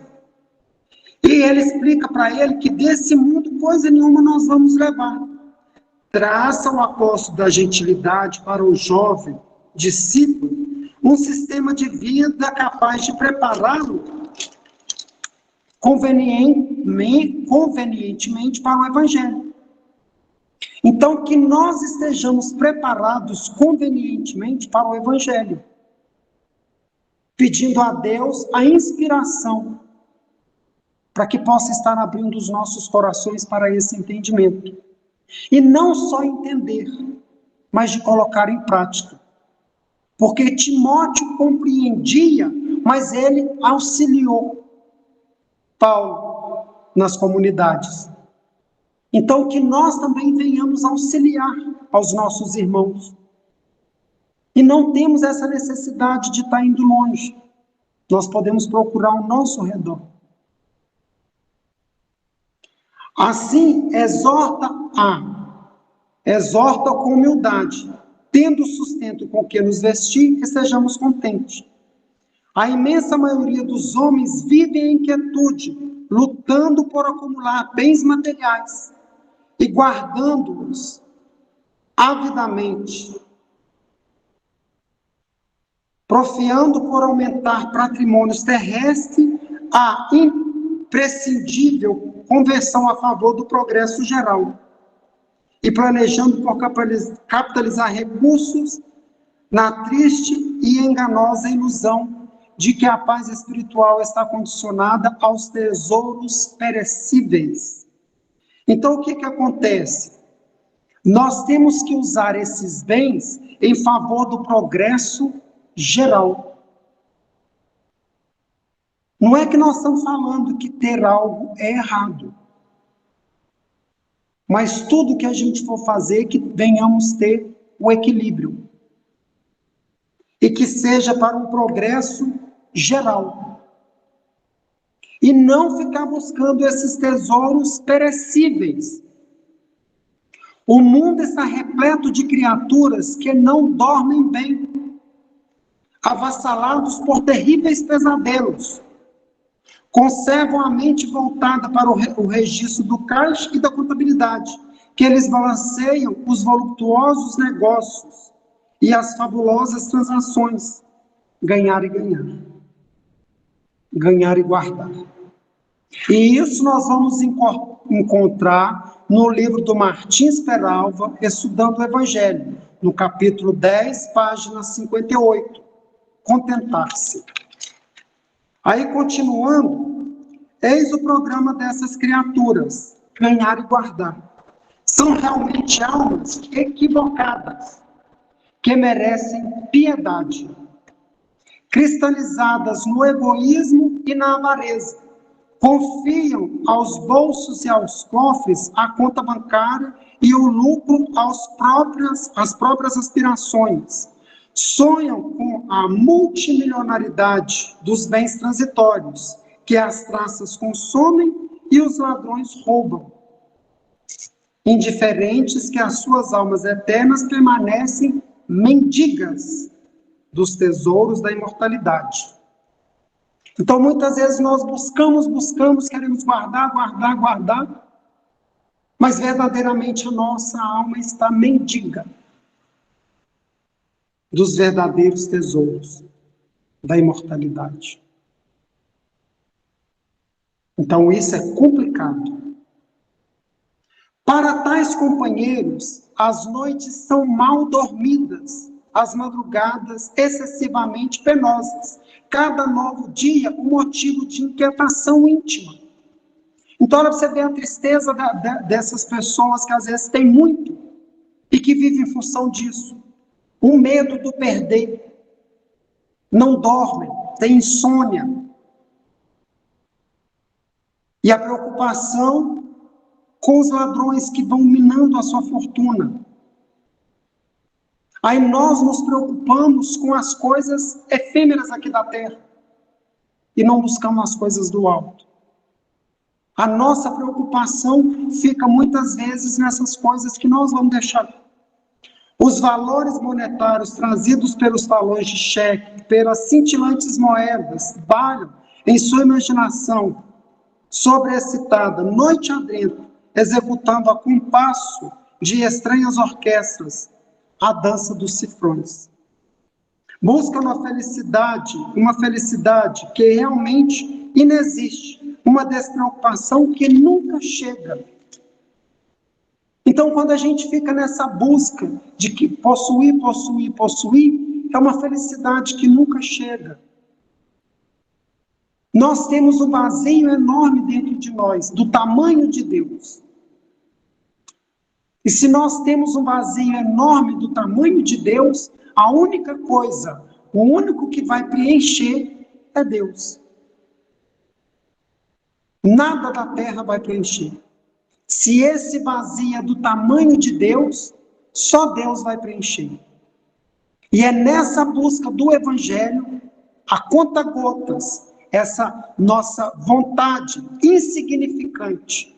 E ele explica para ele que desse mundo coisa nenhuma nós vamos levar. Traça o apóstolo da gentilidade para o jovem discípulo um sistema de vida capaz de prepará-lo convenientemente para o Evangelho. Então, que nós estejamos preparados convenientemente para o Evangelho, pedindo a Deus a inspiração para que possa estar abrindo os nossos corações para esse entendimento. E não só entender, mas de colocar em prática. Porque Timóteo compreendia, mas ele auxiliou Paulo nas comunidades. Então, que nós também venhamos auxiliar aos nossos irmãos. E não temos essa necessidade de estar indo longe. Nós podemos procurar ao nosso redor. Assim, exorta com humildade, tendo sustento com que nos vestir, que estejamos contentes. A imensa maioria dos homens vive em inquietude, lutando por acumular bens materiais e guardando-os avidamente, profiando por aumentar patrimônios terrestres a imprescindível conversão a favor do progresso geral e planejando por capitalizar recursos na triste e enganosa ilusão de que a paz espiritual está condicionada aos tesouros perecíveis. Então, o que acontece? Nós temos que usar esses bens em favor do progresso geral. Não é que nós estamos falando que ter algo é errado, mas tudo que a gente for fazer, que venhamos ter o equilíbrio e que seja para um progresso geral. E não ficar buscando esses tesouros perecíveis. O mundo está repleto de criaturas que não dormem bem, avassalados por terríveis pesadelos. Conservam a mente voltada para o registro do caixa e da contabilidade, que eles balanceiam os voluptuosos negócios e as fabulosas transações, ganhar e ganhar, ganhar e guardar. E isso nós vamos encontrar no livro do Martins Peralva, Estudando o Evangelho, no capítulo 10, página 58, contentar-se. Aí, continuando, eis o programa dessas criaturas, ganhar e guardar. São realmente almas equivocadas, que merecem piedade, cristalizadas no egoísmo e na avareza, confiam aos bolsos e aos cofres a conta bancária e o lucro às próprias aspirações. Sonham com a multimilionaridade dos bens transitórios, que as traças consomem e os ladrões roubam. Indiferentes que as suas almas eternas permanecem mendigas dos tesouros da imortalidade. Então, muitas vezes nós buscamos, queremos guardar, mas verdadeiramente a nossa alma está mendiga dos verdadeiros tesouros da imortalidade. Então, isso é complicado. Para tais companheiros, as noites são mal dormidas, as madrugadas excessivamente penosas. Cada novo dia, um motivo de inquietação íntima. Então, olha para você ver a tristeza dessas pessoas que às vezes têm muito e que vivem em função disso. O medo do perder. Não dormem, têm insônia. E a preocupação com os ladrões que vão minando a sua fortuna. Aí nós nos preocupamos com as coisas efêmeras aqui da terra e não buscamos as coisas do alto. A nossa preocupação fica muitas vezes nessas coisas que nós vamos deixar. Os valores monetários trazidos pelos talões de cheque, pelas cintilantes moedas, valham em sua imaginação sobreexcitada, noite adentro, executando a compasso de estranhas orquestras, a dança dos cifrões. Busca uma felicidade que realmente inexiste, uma despreocupação que nunca chega. Então, quando a gente fica nessa busca de que possuir, é uma felicidade que nunca chega. Nós temos um vazio enorme dentro de nós, do tamanho de Deus. E se nós temos um vazio enorme do tamanho de Deus, a única coisa, o único que vai preencher é Deus. Nada da terra vai preencher. Se esse vazio é do tamanho de Deus, só Deus vai preencher. E é nessa busca do Evangelho, a conta-gotas, essa nossa vontade insignificante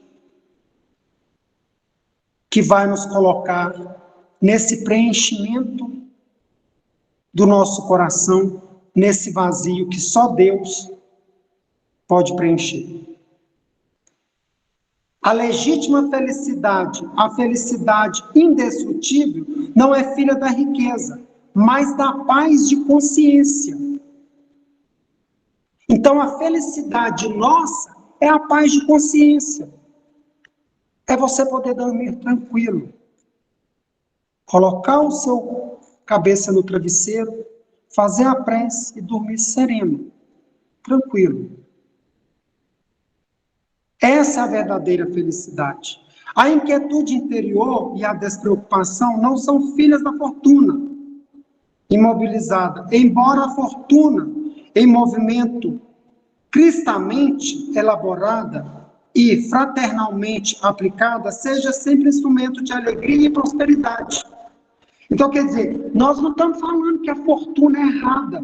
que vai nos colocar nesse preenchimento do nosso coração, nesse vazio que só Deus pode preencher. A legítima felicidade, a felicidade indestrutível, não é filha da riqueza, mas da paz de consciência. Então, a felicidade nossa é a paz de consciência. É você poder dormir tranquilo. Colocar o seu cabeça no travesseiro, fazer a prece e dormir sereno, tranquilo. Essa é a verdadeira felicidade. A inquietude interior e a despreocupação não são filhas da fortuna imobilizada, embora a fortuna em movimento cristamente elaborada e fraternalmente aplicada seja sempre instrumento de alegria e prosperidade. Então, quer dizer, nós não estamos falando que a fortuna é errada,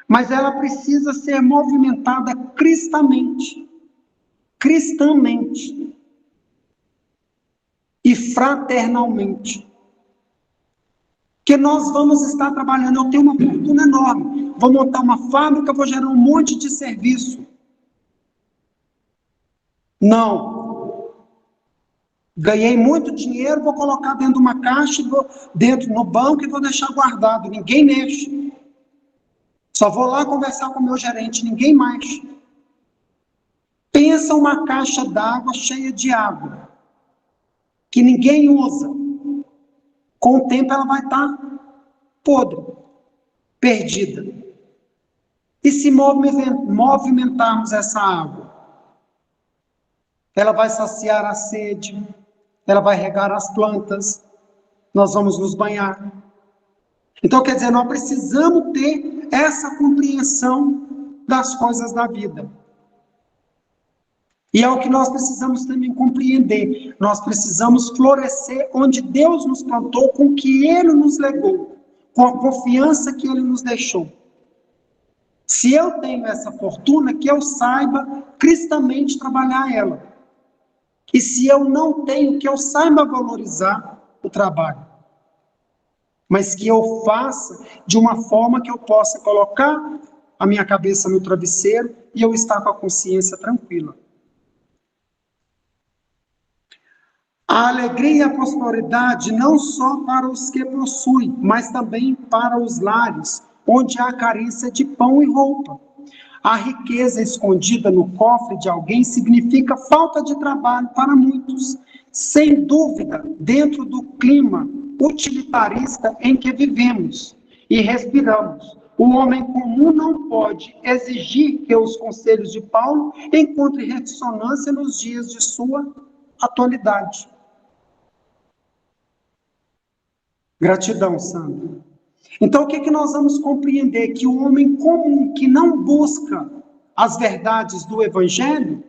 mas ela precisa ser movimentada cristamente e fraternalmente. Que nós vamos estar trabalhando, eu tenho uma fortuna enorme, vou montar uma fábrica, vou gerar um monte de serviço. Não. Ganhei muito dinheiro, vou colocar dentro de uma caixa, dentro no banco e vou deixar guardado, ninguém mexe. Só vou lá conversar com o meu gerente, ninguém mais. Pensa uma caixa d'água cheia de água, que ninguém usa. Com o tempo ela vai estar podre, perdida. E se movimentarmos essa água, ela vai saciar a sede, ela vai regar as plantas, nós vamos nos banhar. Então, quer dizer, nós precisamos ter essa compreensão das coisas da vida. E é o que nós precisamos também compreender. Nós precisamos florescer onde Deus nos plantou, com o que Ele nos legou, com a confiança que Ele nos deixou. Se eu tenho essa fortuna, que eu saiba cristamente trabalhar ela. E se eu não tenho, que eu saiba valorizar o trabalho. Mas que eu faça de uma forma que eu possa colocar a minha cabeça no travesseiro e eu estar com a consciência tranquila. A alegria e a prosperidade não só para os que possuem, mas também para os lares, onde há carência de pão e roupa. A riqueza escondida no cofre de alguém significa falta de trabalho para muitos. Sem dúvida, dentro do clima utilitarista em que vivemos e respiramos, o homem comum não pode exigir que os conselhos de Paulo encontrem ressonância nos dias de sua atualidade. Gratidão, Sandra. Então, o que nós vamos compreender? Que o homem comum que não busca as verdades do Evangelho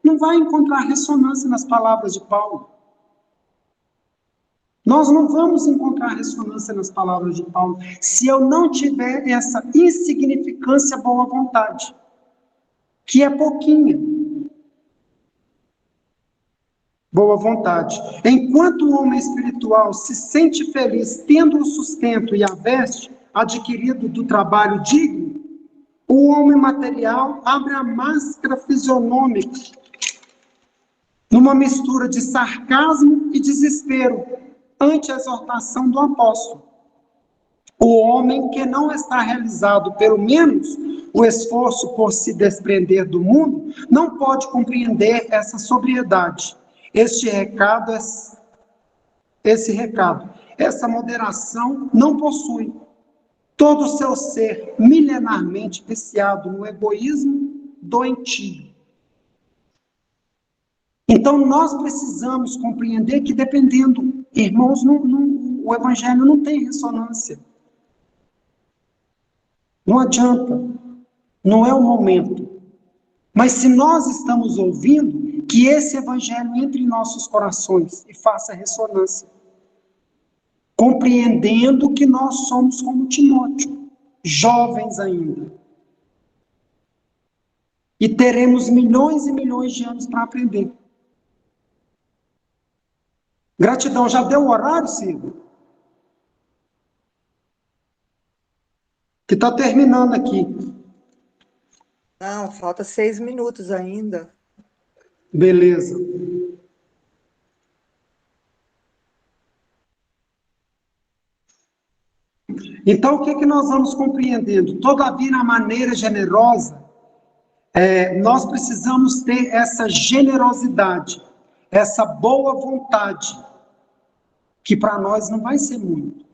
não vai encontrar ressonância nas palavras de Paulo. Nós não vamos encontrar ressonância nas palavras de Paulo se eu não tiver essa insignificância boa vontade, que é pouquinha. Boa vontade. Enquanto o homem espiritual se sente feliz tendo o sustento e a veste adquirido do trabalho digno, o homem material abre a máscara fisionômica numa mistura de sarcasmo e desespero ante a exortação do apóstolo. O homem que não está realizado, pelo menos, o esforço por se desprender do mundo, não pode compreender essa sobriedade. Esse recado, essa moderação não possui. Todo o seu ser milenarmente viciado no egoísmo doentio. Então, nós precisamos compreender que, dependendo, irmãos, o Evangelho não tem ressonância. Não adianta, não é o momento. Mas se nós estamos ouvindo, que esse Evangelho entre em nossos corações e faça ressonância. Compreendendo que nós somos como Timóteo, jovens ainda. E teremos milhões e milhões de anos para aprender. Gratidão, já deu o horário, Cida? Que está terminando aqui. Não, falta 6 minutos ainda. Beleza. Então, o que, que nós vamos compreendendo? Todavia, na maneira generosa, nós precisamos ter essa generosidade, essa boa vontade, que para nós não vai ser muito,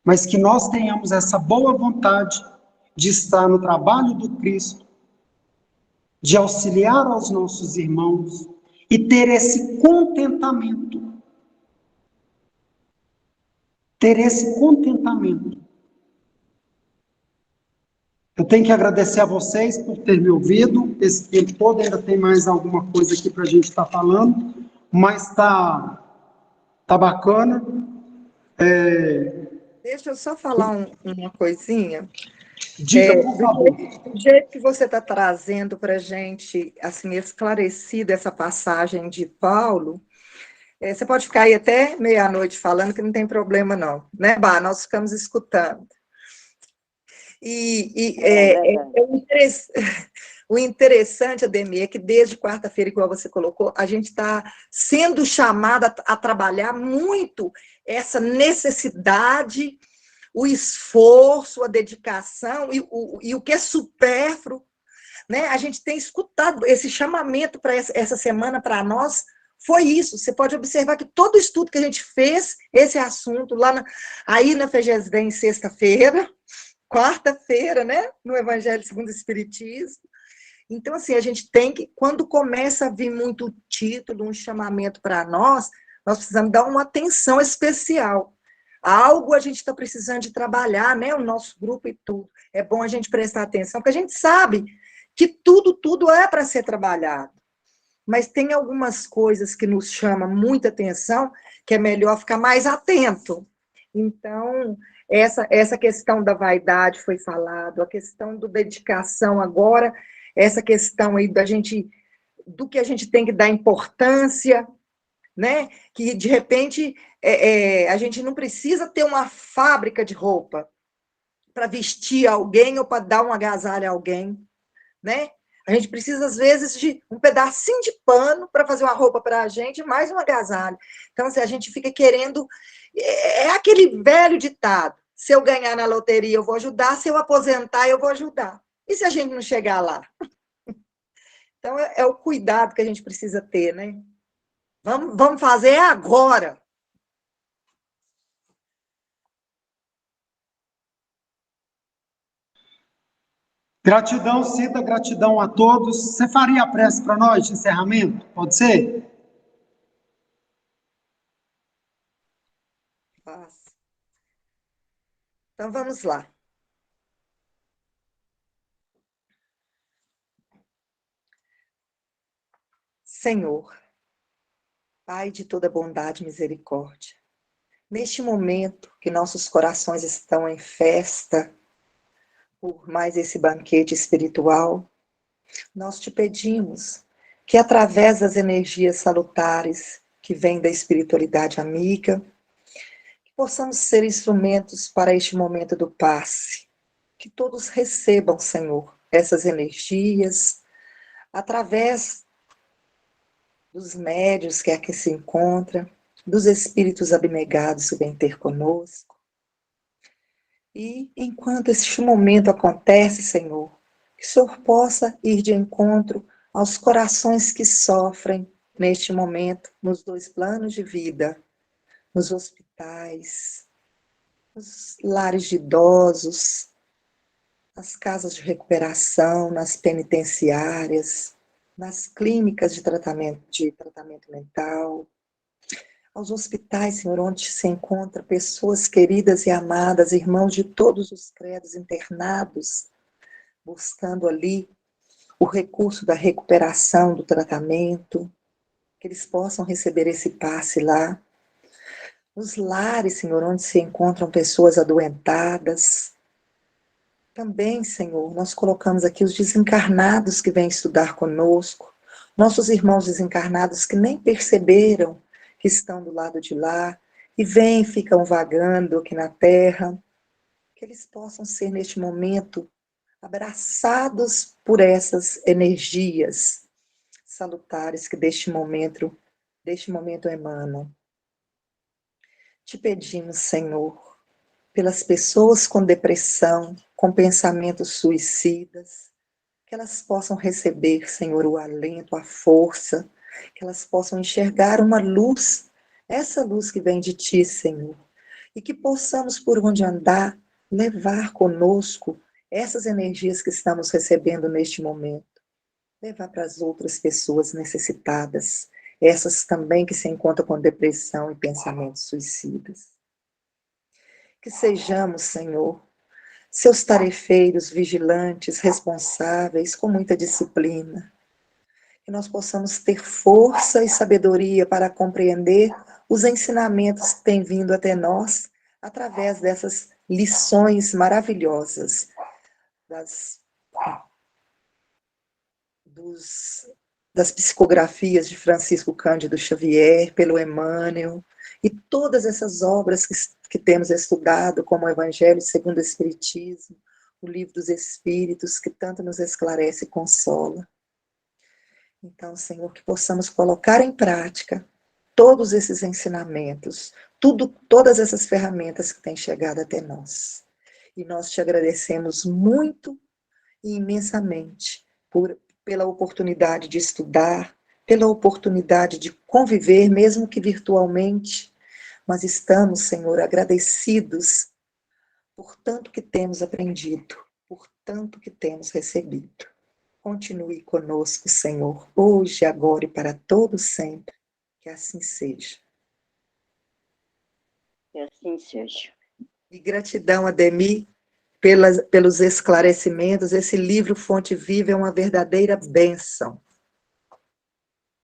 mas que nós tenhamos essa boa vontade de estar no trabalho do Cristo, de auxiliar aos nossos irmãos e ter esse contentamento. Ter esse contentamento. Eu tenho que agradecer a vocês por terem me ouvido. Esse tempo todo ainda tem mais alguma coisa aqui para a gente estar falando, mas tá bacana. Deixa eu só falar uma coisinha. Diga, por favor. Do jeito que você está trazendo para a gente, assim, esclarecido essa passagem de Paulo, você pode ficar aí até meia-noite falando que não tem problema não, né, Bah? Nós ficamos escutando. O interessante, Ademir, é que desde quarta-feira, igual você colocou, a gente está sendo chamada a trabalhar muito essa necessidade, o esforço, a dedicação e o que é supérfluo, né? A gente tem escutado esse chamamento para essa semana para nós. Foi isso. Você pode observar que todo estudo que a gente fez, esse assunto, aí na FEGESDEM, sexta-feira, quarta-feira, né? No Evangelho segundo o Espiritismo. Então, assim, a gente tem que, quando começa a vir muito título, um chamamento para nós precisamos dar uma atenção especial. Algo a gente está precisando de trabalhar, né? O nosso grupo e tudo. É bom a gente prestar atenção, porque a gente sabe que tudo é para ser trabalhado. Mas tem algumas coisas que nos chamam muita atenção, que é melhor ficar mais atento. Então, essa questão da vaidade foi falado, a questão da dedicação agora, essa questão aí do que a gente tem que dar importância, né? Que, de repente, a gente não precisa ter uma fábrica de roupa para vestir alguém ou para dar um agasalho a alguém, né? A gente precisa, às vezes, de um pedacinho de pano para fazer uma roupa para a gente, mais um agasalho. Então, assim, a gente fica querendo... É aquele velho ditado: se eu ganhar na loteria, eu vou ajudar, se eu aposentar, eu vou ajudar. E se a gente não chegar lá? Então, é o cuidado que a gente precisa ter, né? Vamos fazer agora. Gratidão, Cida, gratidão a todos. Você faria a prece para nós de encerramento? Pode ser? Faço. Então, vamos lá. Senhor, Pai de toda bondade e misericórdia, neste momento que nossos corações estão em festa por mais esse banquete espiritual, nós te pedimos que, através das energias salutares que vêm da espiritualidade amiga, que possamos ser instrumentos para este momento do passe, que todos recebam, Senhor, essas energias, através dos médiuns que aqui se encontram, dos espíritos abnegados que vêm ter conosco. E, enquanto este momento acontece, Senhor, que o Senhor possa ir de encontro aos corações que sofrem neste momento, nos dois planos de vida, nos hospitais, nos lares de idosos, nas casas de recuperação, nas penitenciárias, nas clínicas de tratamento mental, aos hospitais, Senhor, onde se encontram pessoas queridas e amadas, irmãos de todos os credos internados, buscando ali o recurso da recuperação, do tratamento, que eles possam receber esse passe lá. Nos lares, Senhor, onde se encontram pessoas adoentadas. Também, Senhor, nós colocamos aqui os desencarnados que vêm estudar conosco, nossos irmãos desencarnados que nem perceberam que estão do lado de lá e vêm, ficam vagando aqui na terra, que eles possam ser neste momento abraçados por essas energias salutares que deste momento emanam. Te pedimos, Senhor, pelas pessoas com depressão, com pensamentos suicidas, que elas possam receber, Senhor, o alento, a força, que elas possam enxergar uma luz, essa luz que vem de Ti, Senhor, e que possamos, por onde andar, levar conosco essas energias que estamos recebendo neste momento, levar para as outras pessoas necessitadas, essas também que se encontram com depressão e pensamentos suicidas. Que sejamos, Senhor, seus tarefeiros, vigilantes, responsáveis, com muita disciplina. Que nós possamos ter força e sabedoria para compreender os ensinamentos que têm vindo até nós através dessas lições maravilhosas das psicografias de Francisco Cândido Xavier, pelo Emmanuel, e todas essas obras que temos estudado, como o Evangelho segundo o Espiritismo, o Livro dos Espíritos, que tanto nos esclarece e consola. Então, Senhor, que possamos colocar em prática todos esses ensinamentos, todas essas ferramentas que têm chegado até nós. E nós te agradecemos muito e imensamente pela oportunidade de estudar, pela oportunidade de conviver, mesmo que virtualmente, mas estamos, Senhor, agradecidos por tanto que temos aprendido, por tanto que temos recebido. Continue conosco, Senhor, hoje, agora e para todo sempre. Que assim seja. Que assim seja. E gratidão, Ademir, pelos esclarecimentos. Esse livro Fonte Viva é uma verdadeira bênção.